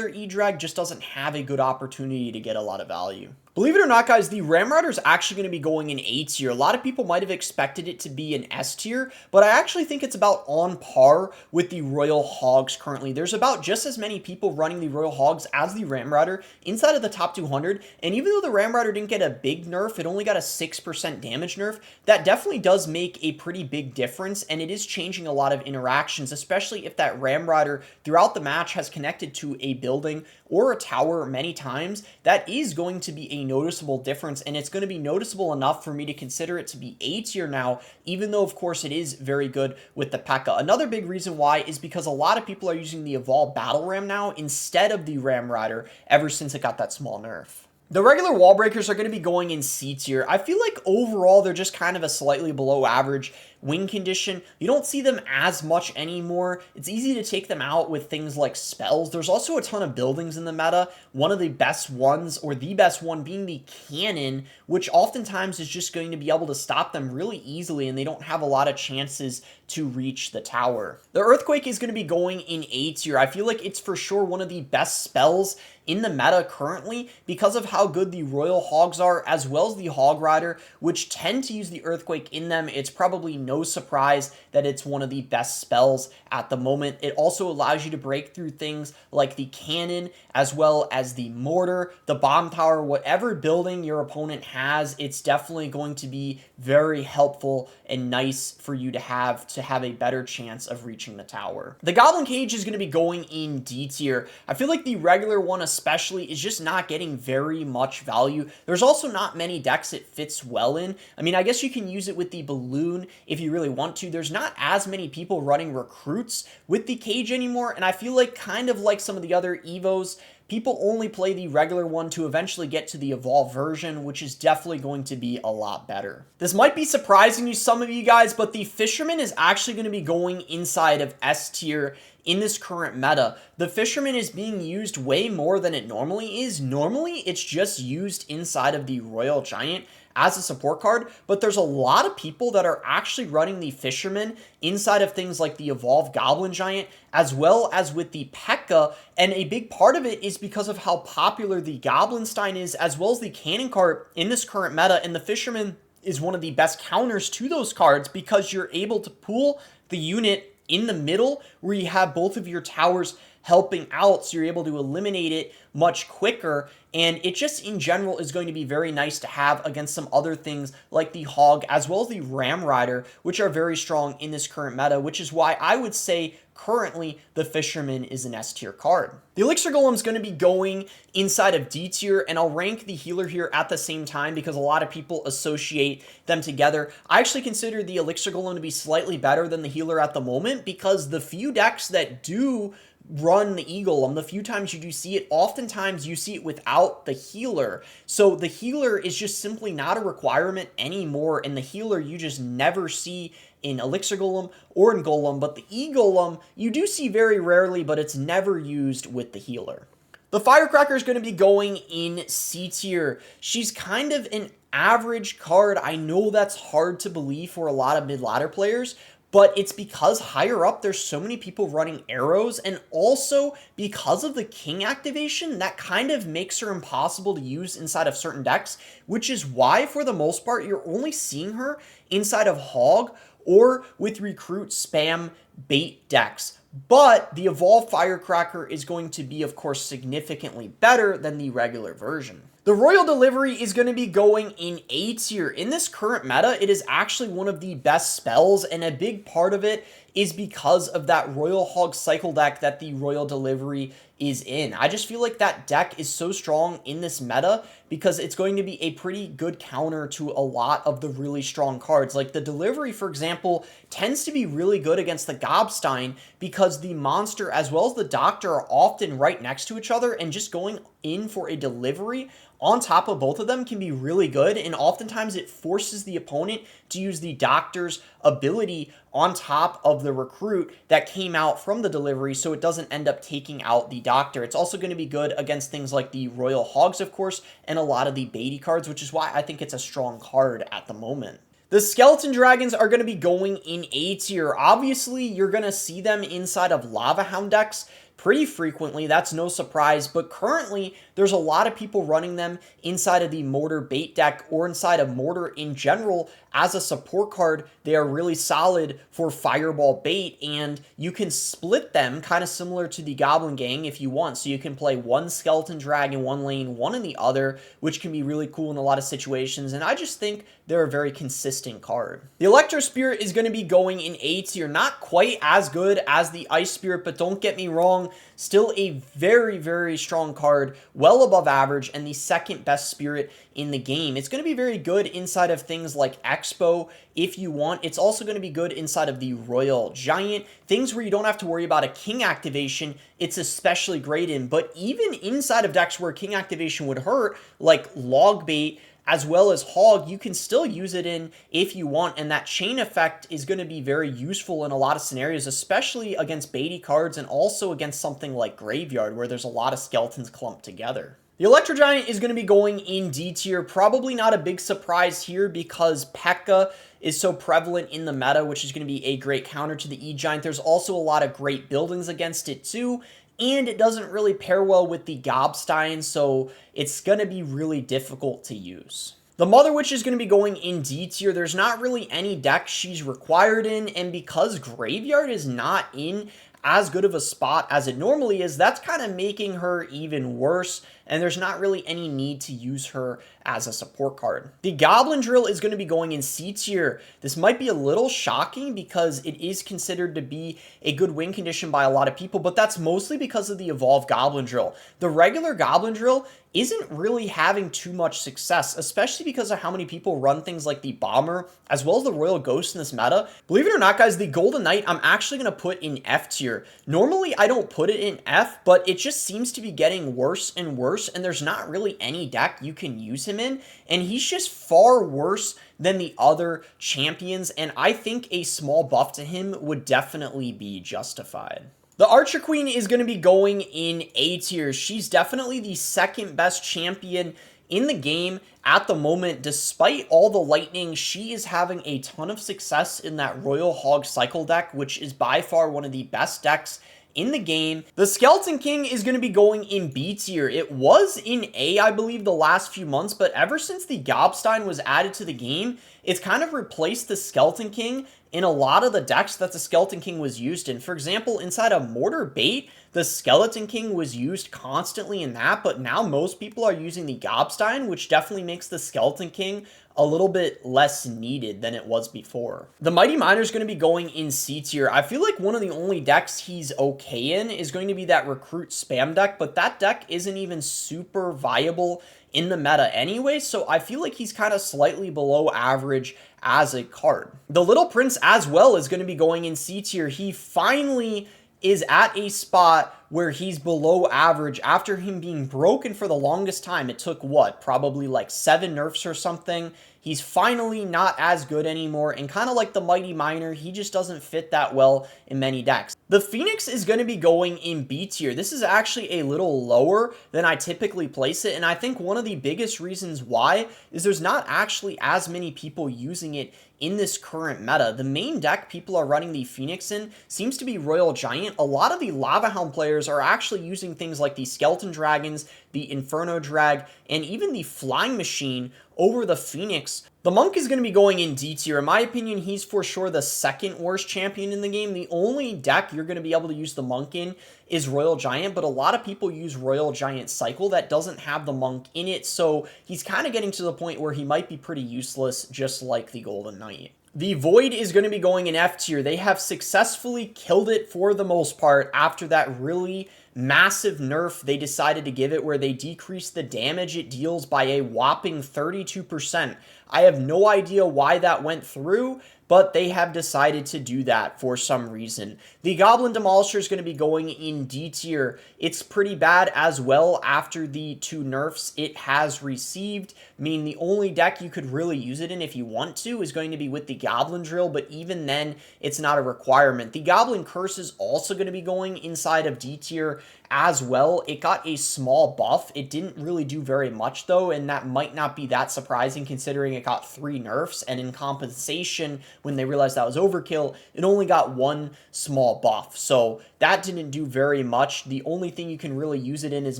E-Drag just doesn't have a good opportunity to get a lot of value. Believe it or not, guys, the Ramrider is actually going to be going in A tier. A lot of people might have expected it to be an S tier, but I actually think it's about on par with the Royal Hogs currently. There's about just as many people running the Royal Hogs as the Ramrider inside of the top 200, and even though the Ramrider didn't get a big nerf, it only got a 6% damage nerf, that definitely does make a pretty big difference, and it is changing a lot of interactions, especially if that Ramrider throughout the match has connected to a building or a tower many times. That is going to be a noticeable difference, and it's going to be noticeable enough for me to consider it to be A tier now, even though of course it is very good with the P.E.K.K.A. Another big reason why is because a lot of people are using the Evolved Battle Ram now instead of the Ramrider ever since it got that small nerf. The regular wall breakers are going to be going in C tier. I feel like overall they're just kind of a slightly below average win condition. You don't see them as much anymore. It's easy to take them out with things like spells. There's also a ton of buildings in the meta. One of the best ones, or the best one, being the cannon, which oftentimes is just going to be able to stop them really easily, and they don't have a lot of chances to reach the tower. The Earthquake is going to be going in A tier. I feel like it's for sure one of the best spells in the meta currently because of how good the Royal Hogs are, as well as the Hog Rider, which tend to use the Earthquake in them. It's probably no surprise that it's one of the best spells at the moment. It also allows you to break through things like the cannon, as well as the mortar, the bomb tower, whatever building your opponent has. It's definitely going to be very helpful and nice for you to have a better chance of reaching the tower. The Goblin Cage is going to be going in D tier. I feel like the regular one especially is just not getting very much value. There's also not many decks it fits well in. I mean, I guess you can use it with the balloon if you really want to. There's not as many people running recruits with the cage anymore, and I feel like kind of like some of the other Evos, people only play the regular one to eventually get to the evolved version, which is definitely going to be a lot better. This might be surprising to some of you guys, but the Fisherman is actually going to be going inside of S tier in this current meta. The Fisherman is being used way more than it normally is. Normally, it's just used inside of the Royal Giant as a support card, but there's a lot of people that are actually running the Fisherman inside of things like the Evolved Goblin Giant, as well as with the P.E.K.K.A, and a big part of it is because of how popular the Goblin Stein is, as well as the Cannon card in this current meta, and the Fisherman is one of the best counters to those cards because you're able to pull the unit in the middle where you have both of your towers helping out, so you're able to eliminate it much quicker, and it just in general is going to be very nice to have against some other things like the Hog as well as the Ram Rider, which are very strong in this current meta, which is why I would say currently the Fisherman is an S tier card. The Elixir Golem is going to be going inside of D tier, and I'll rank the healer here at the same time because a lot of people associate them together. I actually consider the Elixir Golem to be slightly better than the healer at the moment because the few decks that do run the E-Golem, the few times you do see it, oftentimes you see it without the healer. So the healer is just simply not a requirement anymore, and the healer you just never see in Elixir Golem or in Golem, but the E-Golem you do see very rarely, but it's never used with the healer. The Firecracker is going to be going in C tier. She's kind of an average card. I know that's hard to believe for a lot of mid-ladder players, but it's because higher up there's so many people running arrows, and also because of the king activation that kind of makes her impossible to use inside of certain decks, which is why for the most part you're only seeing her inside of Hog or with recruit spam bait decks. But the Evolved Firecracker is going to be, of course, significantly better than the regular version. The Royal Delivery is going to be going in A tier. In this current meta, it is actually one of the best spells, and a big part of it is because of that Royal Hog cycle deck that the Royal Delivery is in. I just feel like that deck is so strong in this meta because it's going to be a pretty good counter to a lot of the really strong cards. Like the Delivery, for example, tends to be really good against the Goblin Stein because the monster as well as the Doctor are often right next to each other, and just going in for a Delivery on top of both of them can be really good, and oftentimes it forces the opponent to use the Doctor's ability on top of of the recruit that came out from the delivery so it doesn't end up taking out the doctor. It's also going to be good against things like the Royal Hogs, of course, and a lot of the Beatty cards, which is why I think it's a strong card at the moment. The Skeleton Dragons are going to be going in A tier. Obviously, you're going to see them inside of Lava Hound decks pretty frequently. That's no surprise, but currently there's a lot of people running them inside of the Mortar Bait deck or inside of Mortar in general as a support card. They are really solid for Fireball Bait, and you can split them kind of similar to the Goblin Gang if you want. So you can play one Skeleton Drag in one lane, one in the other, which can be really cool in a lot of situations, and I just think they're a very consistent card. The Electro Spirit is going to be going in A tier. Not quite as good as the Ice Spirit, but don't get me wrong, still a very, very strong card, well above average, and the second best spirit in the game. It's going to be very good inside of things like Expo if you want. It's also going to be good inside of the Royal Giant, things where you don't have to worry about a King activation. It's especially great in, but even inside of decks where King activation would hurt, like Log Bait, as well as Hog, you can still use it in if you want, and that chain effect is going to be very useful in a lot of scenarios, especially against Beatty cards and also against something like Graveyard, where there's a lot of skeletons clumped together. The Electro Giant is going to be going in D tier. Probably not a big surprise here because P.E.K.K.A. is so prevalent in the meta, which is going to be a great counter to the E-Giant. There's also a lot of great buildings against it too, and it doesn't really pair well with the Goblin Stein, so it's going to be really difficult to use. The Mother Witch is going to be going in D tier. There's not really any deck she's required in, and because Graveyard is not in as good of a spot as it normally is, that's kind of making her even worse, and there's not really any need to use her as a support card. The Goblin Drill is going to be going in C tier. This might be a little shocking because it is considered to be a good win condition by a lot of people, but that's mostly because of the Evolved Goblin Drill. The regular Goblin Drill isn't really having too much success, especially because of how many people run things like the Bomber, as well as the Royal Ghost in this meta. Believe it or not, guys, the Golden Knight, I'm actually going to put in F tier. Normally, I don't put it in F, but it just seems to be getting worse and worse, and there's not really any deck you can use him in, and he's just far worse than the other champions, and I think a small buff to him would definitely be justified. The Archer Queen is going to be going in A tier. She's definitely the second best champion in the game at the moment. Despite all the lightning, she is having a ton of success in that Royal Hog cycle deck, which is by far one of the best decks in the game. The Skeleton King is going to be going in B tier. It was in A, I believe, the last few months, but ever since the Goblin Stein was added to the game, it's kind of replaced the Skeleton King in a lot of the decks that the Skeleton King was used in. For example, inside of Mortar Bait, the Skeleton King was used constantly in that, but now most people are using the Goblin Stein, which definitely makes the Skeleton King a little bit less needed than it was before. The Mighty Miner is going to be going in C tier. I feel like one of the only decks he's okay in is going to be that Recruit Spam deck, but that deck isn't even super viable in the meta anyway, so I feel like he's kind of slightly below average as a card. The Little Prince as well is going to be going in C tier. He finally is at a spot where he's below average after him being broken for the longest time. It took, what, probably like 7 nerfs or something. He's finally not as good anymore, and kind of like the Mighty Miner, he just doesn't fit that well in many decks. The Phoenix is going to be going in B tier. This is actually a little lower than I typically place it, and I think one of the biggest reasons why is there's not actually as many people using it in this current meta. The main deck people are running the Phoenix in seems to be Royal Giant. A lot of the Lava Hound players are actually using things like the Skeleton Dragons, the Inferno Drag, and even the Flying Machine over the Phoenix. The Monk is going to be going in D tier. In my opinion, he's for sure the second worst champion in the game. The only deck you're going to be able to use the Monk in is Royal Giant, but a lot of people use Royal Giant Cycle that doesn't have the Monk in it, so he's kind of getting to the point where he might be pretty useless, just like the Golden Knight. The Void is going to be going in F tier. They have successfully killed it for the most part after that really massive nerf they decided to give it, where they decreased the damage it deals by a whopping 32%. I have no idea why that went through, but they have decided to do that for some reason. The Goblin Demolisher is going to be going in D tier. It's pretty bad as well after the 2 nerfs it has received. I mean, the only deck you could really use it in if you want to is going to be with the Goblin Drill, but even then, it's not a requirement. The Goblin Curse is also going to be going inside of D tier as well. It got a small buff. It didn't really do very much though, and that might not be that surprising considering it got 3 nerfs, and in compensation, when they realized that was overkill, it only got 1 small buff. So that didn't do very much. The only thing you can really use it in is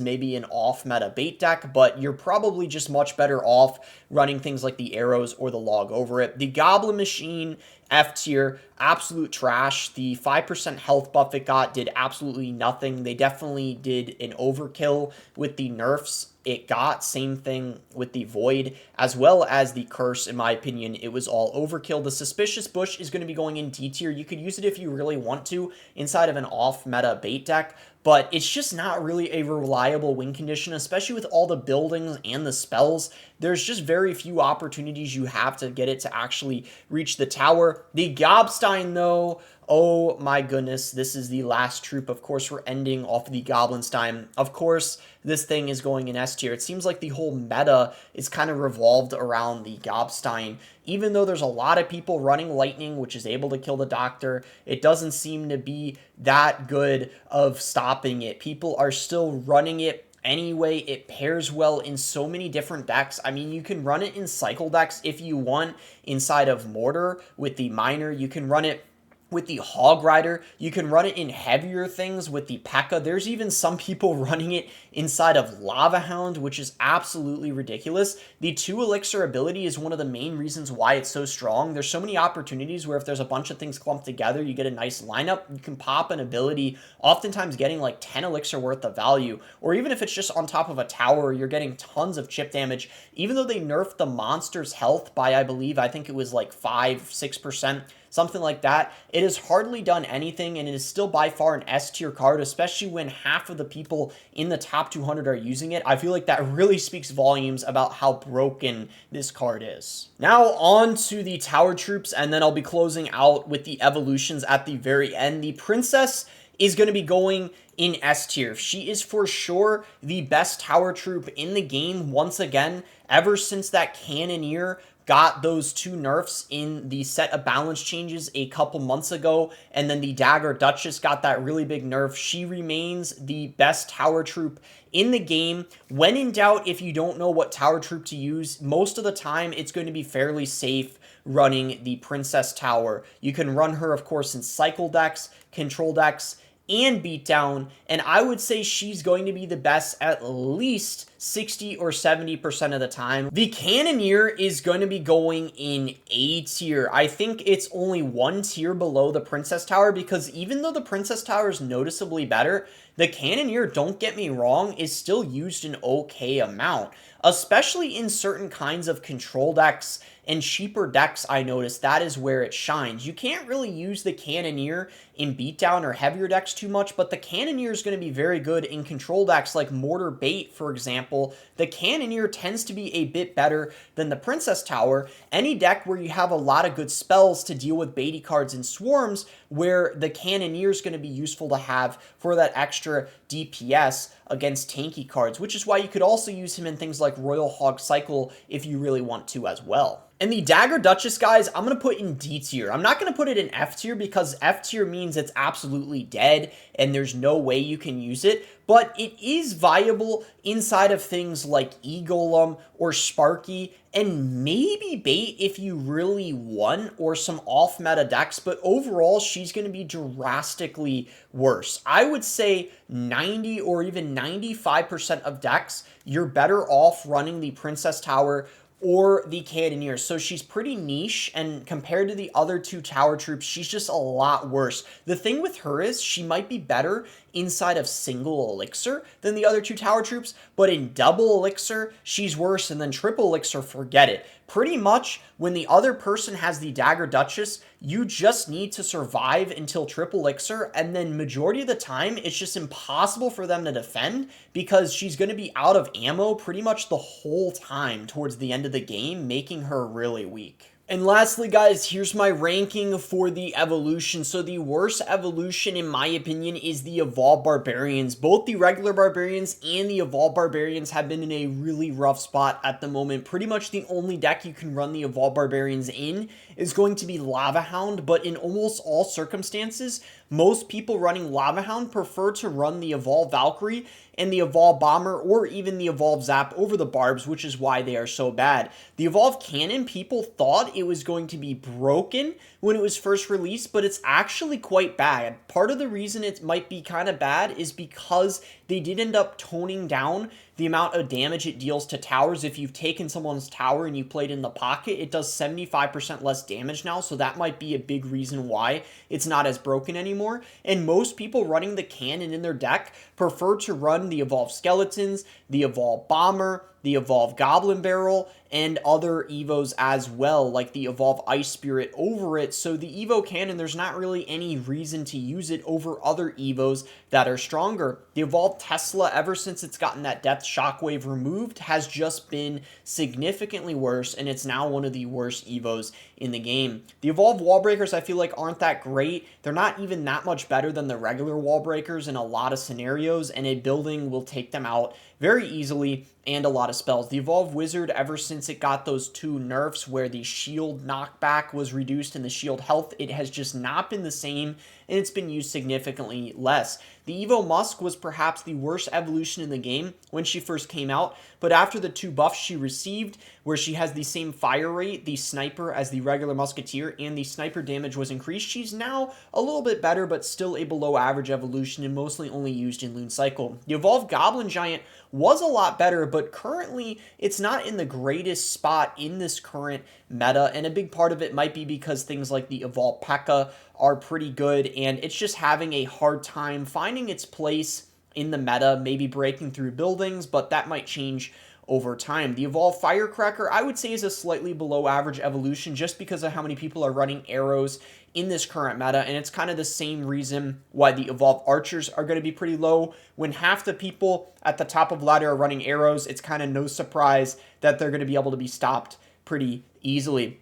maybe an off-meta bait deck, but you're probably just much better off running things like the arrows or the log over it. The Goblin Machine, F tier, absolute trash. The 5% health buff it got did absolutely nothing. They definitely did an overkill with the nerfs it got. Same thing with the Void, as well as the Curse. In my opinion, it was all overkill. The Suspicious Bush is going to be going in D tier. You could use it if you really want to inside of an off-meta bait deck, but it's just not really a reliable win condition, especially with all the buildings and the spells. There's just very few opportunities you have to get it to actually reach the tower. The Gobstein, though, oh my goodness, this is the last troop. Of course, we're ending off the Goblin Stein. Of course, this thing is going in S tier. It seems like the whole meta is kind of revolved around the Gobstein. Even though there's a lot of people running Lightning, which is able to kill the Doctor, it doesn't seem to be that good of stopping it. People are still running it anyway. It pairs well in so many different decks. I mean, you can run it in cycle decks if you want inside of Mortar with the Miner. You can run it with the Hog Rider. You can run it in heavier things with the P.E.K.K.A. There's even some people running it inside of Lava Hound, which is absolutely ridiculous. The 2 elixir ability is one of the main reasons why it's so strong. There's so many opportunities where if there's a bunch of things clumped together, you get a nice lineup. You can pop an ability, oftentimes getting like 10 elixir worth of value, or even if it's just on top of a tower, you're getting tons of chip damage. Even though they nerfed the monster's health by, I think it was like 5-6%, something like that, it has hardly done anything, and it is still by far an S tier card, especially when half of the people in the top 200 are using it. I feel like that really speaks volumes about how broken this card is. Now on to the tower troops, and then I'll be closing out with the evolutions at the very end. The Princess is going to be going in S tier. She is for sure the best tower troop in the game once again, ever since that Cannoneer got those 2 nerfs in the set of balance changes a couple months ago, and then the Dagger Duchess got that really big nerf. She remains the best tower troop in the game. When in doubt, if you don't know what tower troop to use, most of the time it's going to be fairly safe running the Princess Tower. You can run her, of course, in cycle decks, control decks, and beatdown, and I would say she's going to be the best at least 60 or 70% of the time. The Cannoneer is going to be going in A tier. I think it's only 1 tier below the Princess Tower, because even though the Princess Tower is noticeably better, the Cannoneer, don't get me wrong, is still used an okay amount, especially in certain kinds of control decks and cheaper decks. I noticed that is where it shines. You can't really use the Cannoneer in beatdown or heavier decks too much, but the Cannoneer is going to be very good in control decks like Mortar Bait, for example. The Cannoneer tends to be a bit better than the Princess Tower. Any deck where you have a lot of good spells to deal with baity cards and swarms, where the Cannoneer is going to be useful to have for that extra DPS against tanky cards, which is why you could also use him in things like Royal Hog Cycle if you really want to as well. And the Dagger Duchess, guys, I'm going to put in D tier. I'm not going to put it in F tier because F tier means it's absolutely dead and there's no way you can use it. But it is viable inside of things like E-Golem or Sparky and maybe Bait if you really want, or some off-meta decks. But overall, she's going to be drastically worse. I would say 90 or even 95% of decks, you're better off running the Princess Tower or the Cannoneer. So she's pretty niche, and compared to the other 2 tower troops, she's just a lot worse. The thing with her is she might be better inside of single elixir than the other 2 tower troops, but in double elixir, she's worse, and then triple elixir, forget it. Pretty much, when the other person has the Dagger Duchess, you just need to survive until triple elixir, and then majority of the time, it's just impossible for them to defend because she's going to be out of ammo pretty much the whole time towards the end of the game, making her really weak. And lastly, guys, here's my ranking for the evolution. So the worst evolution, in my opinion, is the Evolved Barbarians. Both the regular Barbarians and the Evolved Barbarians have been in a really rough spot at the moment. Pretty much the only deck you can run the Evolved Barbarians in is going to be Lava Hound, but in almost all circumstances, most people running Lava Hound prefer to run the Evolved Valkyrie and the Evolved Bomber or even the Evolved Zap over the Barbs, which is why they are so bad. The Evolved Cannon, people thought it was going to be broken when it was first released, but it's actually quite bad. Part of the reason it might be kind of bad is because they did end up toning down the amount of damage it deals to towers. If you've taken someone's tower and you played in the pocket, it does 75% less damage now, so that might be a big reason why it's not as broken anymore. And most people running the cannon in their deck prefer to run the Evolved Skeletons, the Evolved Bomber, the Evolved Goblin Barrel, and other Evos as well, like the Evolved Ice Spirit over it. So the Evo Cannon, there's not really any reason to use it over other Evos that are stronger. The Evolved Tesla, ever since it's gotten that Death Shockwave removed, has just been significantly worse, and it's now one of the worst Evos in the game. The Evolved Wall Breakers, I feel like, aren't that great. They're not even that much better than the regular Wall Breakers in a lot of scenarios, and a building will take them out very easily, and a lot of spells. The Evolved Wizard, ever since it got those two nerfs where the shield knockback was reduced and the shield health, it has just not been the same, and it's been used significantly less. The Evo Musk was perhaps the worst evolution in the game when she first came out, but after the two buffs she received, where she has the same fire rate, the sniper, as the regular musketeer, and the sniper damage was increased, she's now a little bit better, but still a below average evolution and mostly only used in Loon Cycle. The Evolved Goblin Giant was a lot better, but currently it's not in the greatest spot in this current meta, and a big part of it might be because things like the Evolved P.E.K.K.A. are pretty good, and it's just having a hard time finding its place in the meta, maybe breaking through buildings, but that might change over time. The Evolved Firecracker, I would say, is a slightly below average evolution just because of how many people are running arrows in this current meta, and it's kind of the same reason why the Evolved Archers are going to be pretty low. When half the people at the top of the ladder are running arrows, it's kind of no surprise that they're going to be able to be stopped pretty easily.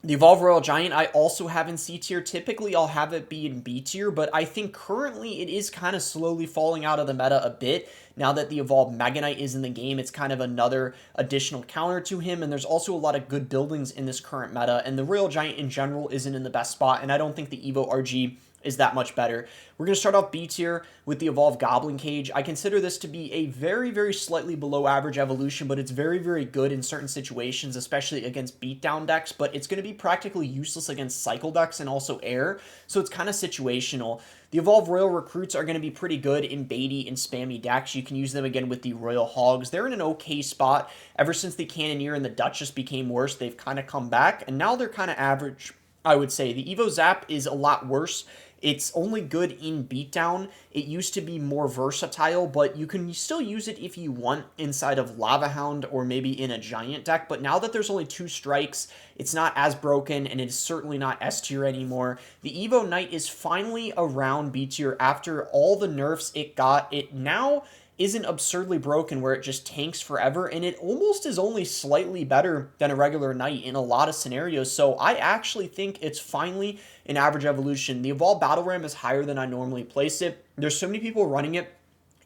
The Evolved Royal Giant I also have in C tier. Typically I'll have it be in B tier, but I think currently it is kind of slowly falling out of the meta a bit. Now that the Evolved Mega Knight is in the game, it's kind of another additional counter to him, and there's also a lot of good buildings in this current meta, and the Royal Giant in general isn't in the best spot, and I don't think the Evo RG is that much better. We're going to start off B tier with the Evolved Goblin Cage. I consider this to be a very, very slightly below average evolution, but it's very, very good in certain situations, especially against beatdown decks, but it's going to be practically useless against cycle decks and also air, so it's kind of situational. The Evolved Royal Recruits are going to be pretty good in baity and spammy decks. You can use them again with the Royal Hogs. They're in an okay spot. Ever since the Cannoneer and the Duchess became worse, they've kind of come back, and now they're kind of average, I would say. The Evo Zap is a lot worse. It's only good in beatdown. It used to be more versatile, but you can still use it if you want inside of Lava Hound or maybe in a giant deck. But now that there's only 2 strikes, it's not as broken, and it's certainly not S tier anymore. The Evo Knight is finally around B tier after all the nerfs it got. It now isn't absurdly broken where it just tanks forever, and it almost is only slightly better than a regular knight in a lot of scenarios, so I actually think it's finally an average evolution. The Evolved Battle Ram is higher than I normally place it. There's so many people running it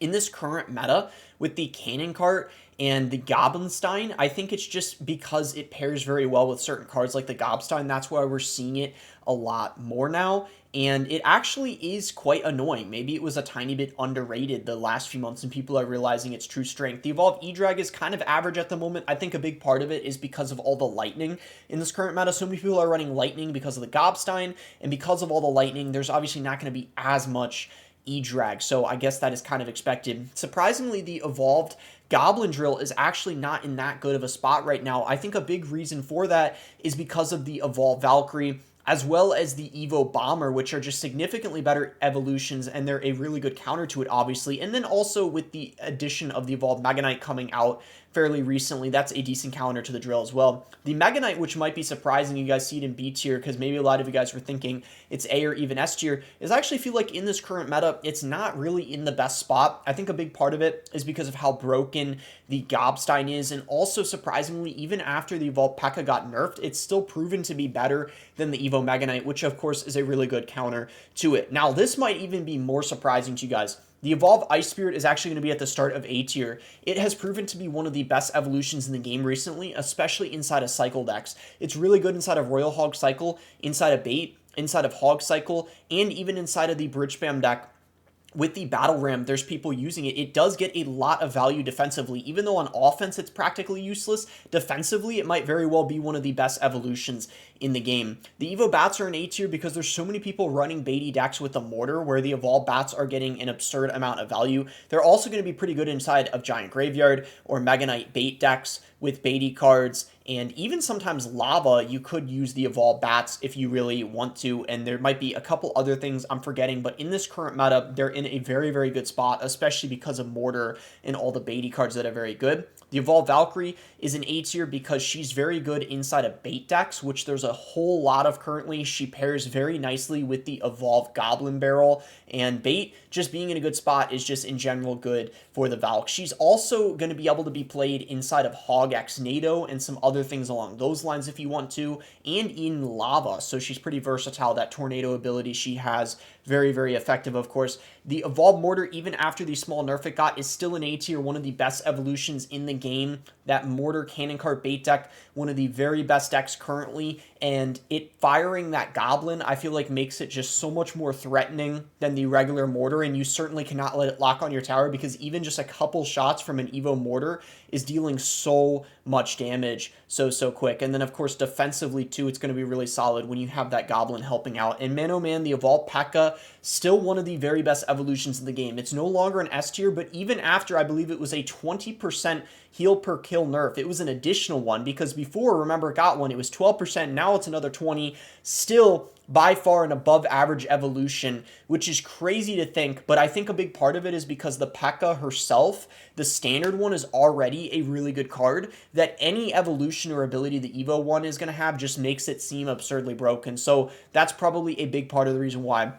in this current meta with the Cannon Cart and the Goblin Stein. I think it's just because it pairs very well with certain cards like the Goblin Stein. That's why we're seeing it a lot more now, and it actually is quite annoying. Maybe it was a tiny bit underrated the last few months and people are realizing its true strength. The Evolved E-Drag is kind of average at the moment. I think a big part of it is because of all the lightning in this current meta. So many people are running lightning because of the Gobstein, and because of all the lightning, there's obviously not going to be as much E-Drag, so I guess that is kind of expected. Surprisingly, the Evolved Goblin Drill is actually not in that good of a spot right now. I think a big reason for that is because of the Evolved Valkyrie, as well as the Evo Bomber, which are just significantly better evolutions, and they're a really good counter to it, obviously. And then also with the addition of the Evolved Mega Knight coming out fairly recently. That's a decent counter to the drill as well. The Mega Knight, which might be surprising, you guys see it in B tier because maybe a lot of you guys were thinking it's A or even S tier, is I actually feel like in this current meta, it's not really in the best spot. I think a big part of it is because of how broken the Goblin Stein is, and also surprisingly, even after the Evolved P.E.K.K.A got nerfed, it's still proven to be better than the Evo Mega Knight, which of course is a really good counter to it. Now, this might even be more surprising to you guys. The Evolved Ice Spirit is actually going to be at the start of A tier. It has proven to be one of the best evolutions in the game recently, especially inside of Cycle decks. It's really good inside of Royal Hog Cycle, inside of Bait, inside of Hog Cycle, and even inside of the Bridge Spam deck. With the Battle Ram, there's people using it. It does get a lot of value defensively. Even though on offense it's practically useless, defensively it might very well be one of the best evolutions in the game. The Evo Bats are in A tier because there's so many people running baity decks with the Mortar where the Evolved Bats are getting an absurd amount of value. They're also going to be pretty good inside of Giant Graveyard or Mega Knight bait decks with baity cards, and even sometimes Lava, you could use the Evolved Bats if you really want to, and there might be a couple other things I'm forgetting, but in this current meta, they're in a very, very good spot, especially because of Mortar and all the baity cards that are very good. The Evolved Valkyrie is an A tier because she's very good inside of bait decks, which there's a whole lot of currently. She pairs very nicely with the Evolved Goblin Barrel, and bait just being in a good spot is just in general good for the Valk. She's also going to be able to be played inside of Hog X NATO and some other things along those lines if you want to, and in Lava, so she's pretty versatile. That tornado ability she has, very, very effective, of course. The Evolved Mortar, even after the small nerf it got, is still an A tier, one of the best evolutions in the game. That Mortar Cannon Cart bait deck, one of the very best decks currently, and it firing that Goblin, I feel like makes it just so much more threatening than the regular Mortar, and you certainly cannot let it lock on your tower because even just a couple shots from an Evo Mortar is dealing so much damage so quick. And then of course defensively too, it's going to be really solid when you have that Goblin helping out. And man oh man, the Evolved P.E.K.K.A, still one of the very best evolutions in the game. It's no longer an S tier, but even after, I believe it was a 20% heal per kill nerf, it was an additional one, because before, remember, it got one, it was 12%, now it's another 20, still by far an above average evolution, which is crazy to think, but I think a big part of it is because the P.E.K.K.A herself, the standard one, is already a really good card, that any evolution or ability the Evo one is going to have just makes it seem absurdly broken. So that's probably a big part of the reason why.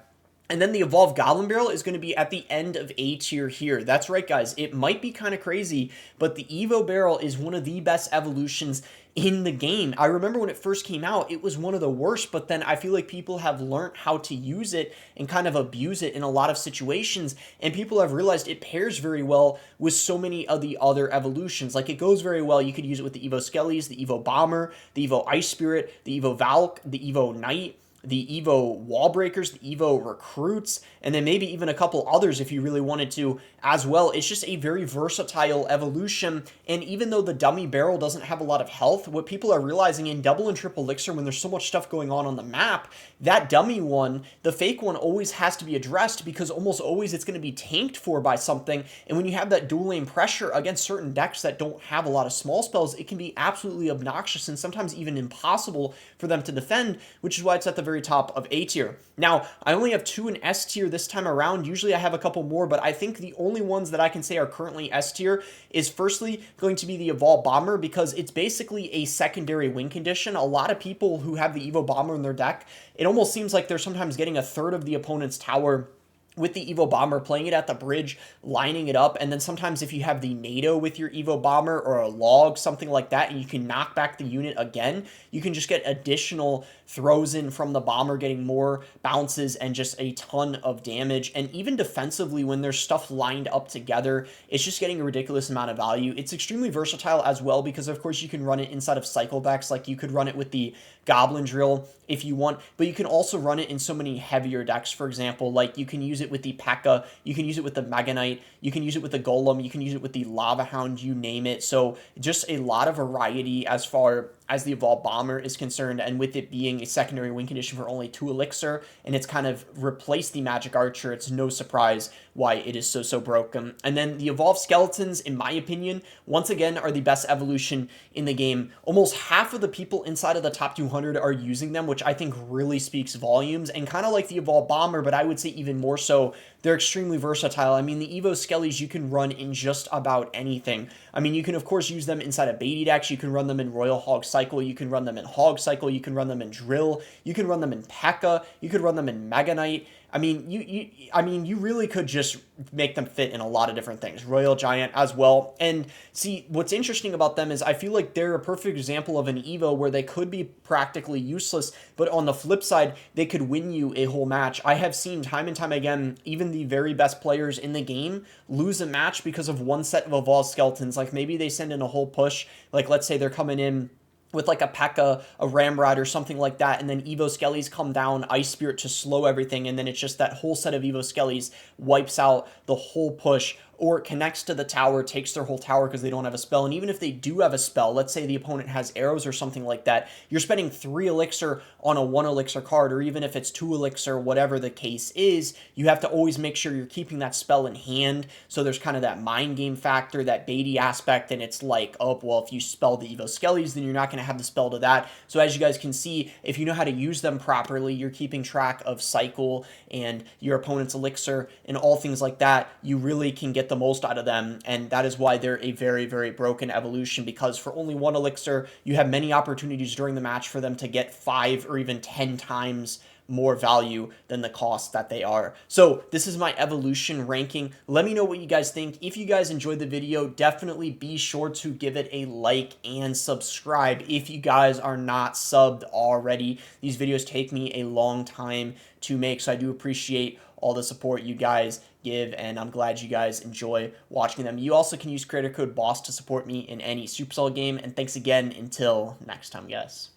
And then the Evolved Goblin Barrel is going to be at the end of A tier here. That's right, guys. It might be kind of crazy, but the Evo Barrel is one of the best evolutions in the game. I remember when it first came out, it was one of the worst, but then I feel like people have learned how to use it and kind of abuse it in a lot of situations, and people have realized it pairs very well with so many of the other evolutions. Like, it goes very well. You could use it with the Evo Skellies, the Evo Bomber, the Evo Ice Spirit, the Evo Valk, the Evo Knight, the Evo Wall Breakers, the Evo Recruits, and then maybe even a couple others if you really wanted to as well. It's just a very versatile evolution, and even though the dummy barrel doesn't have a lot of health, what people are realizing in double and triple elixir, when there's so much stuff going on the map, that dummy one, the fake one, always has to be addressed, because almost always it's going to be tanked for by something, and when you have that dual lane pressure against certain decks that don't have a lot of small spells, it can be absolutely obnoxious and sometimes even impossible for them to defend, which is why it's at the very top of A tier. Now, I only have 2 in S tier this time around. Usually I have a couple more, but I think the only ones that I can say are currently S tier is firstly going to be the Evolved Bomber, because it's basically a secondary win condition. A lot of people who have the Evo Bomber in their deck, it almost seems like they're sometimes getting a third of the opponent's tower with the Evo Bomber, playing it at the bridge, lining it up, and then sometimes if you have the NATO with your Evo Bomber or a log, something like that, and you can knock back the unit again, you can just get additional throws in from the Bomber, getting more bounces and just a ton of damage. And even defensively, when there's stuff lined up together, it's just getting a ridiculous amount of value. It's extremely versatile as well, because of course you can run it inside of cycle decks, like you could run it with the Goblin Drill if you want, but you can also run it in so many heavier decks. For example, like you can use it with the P.E.K.K.A, you can use it with the Mega Knight, you can use it with the Golem, you can use it with the Lava Hound, you name it. So just a lot of variety as far as the Evolved Bomber is concerned, and with it being a secondary win condition for only 2 Elixir, and it's kind of replaced the Magic Archer, it's no surprise why it is so broken. And then the Evolved Skeletons, in my opinion, once again are the best evolution in the game. Almost half of the people inside of the top 200 are using them, which I think really speaks volumes, and kind of like the Evolved Bomber, but I would say even more so, they're extremely versatile. I mean, the Evo Skellies you can run in just about anything. I mean, you can of course use them inside of Baity decks, you can run them in Royal Hog Cycle, you can run them in Hog Cycle, you can run them in Drill, you can run them in P.E.K.K.A, you could run them in Mega Knight. I mean, you really could just make them fit in a lot of different things. Royal Giant as well. And see, what's interesting about them is I feel like they're a perfect example of an Evo where they could be practically useless, but on the flip side, they could win you a whole match. I have seen time and time again, even the very best players in the game lose a match because of one set of Evolved Skeletons. Like maybe they send in a whole push, like let's say they're coming in with like a P.E.K.K.A, a Ramrod or something like that, and then Evo Skellies come down, Ice Spirit to slow everything, and then it's just that whole set of Evo Skellies wipes out the whole push, or it connects to the tower, takes their whole tower because they don't have a spell. And even if they do have a spell, let's say the opponent has arrows or something like that, you're spending 3 Elixir on a 1 Elixir card, or even if it's 2 Elixir, whatever the case is, you have to always make sure you're keeping that spell in hand. So there's kind of that mind game factor, that baity aspect, and it's like, oh, well, if you spell the Evo Skellies, then you're not going to have the spell to that. So as you guys can see, if you know how to use them properly, you're keeping track of cycle and your opponent's Elixir and all things like that, you really can get the most out of them, and that is why they're a very broken evolution, because for only 1 Elixir, you have many opportunities during the match for them to get 5 or even 10 times more value than the cost that they are. So this is my evolution ranking. Let me know what you guys think. If you guys enjoyed the video, definitely be sure to give it a like and subscribe if you guys are not subbed already. These videos take me a long time to make, so I do appreciate all the support you guys give, and I'm glad you guys enjoy watching them. You also can use creator code BOSS to support me in any Supercell game, and thanks again until next time, guys.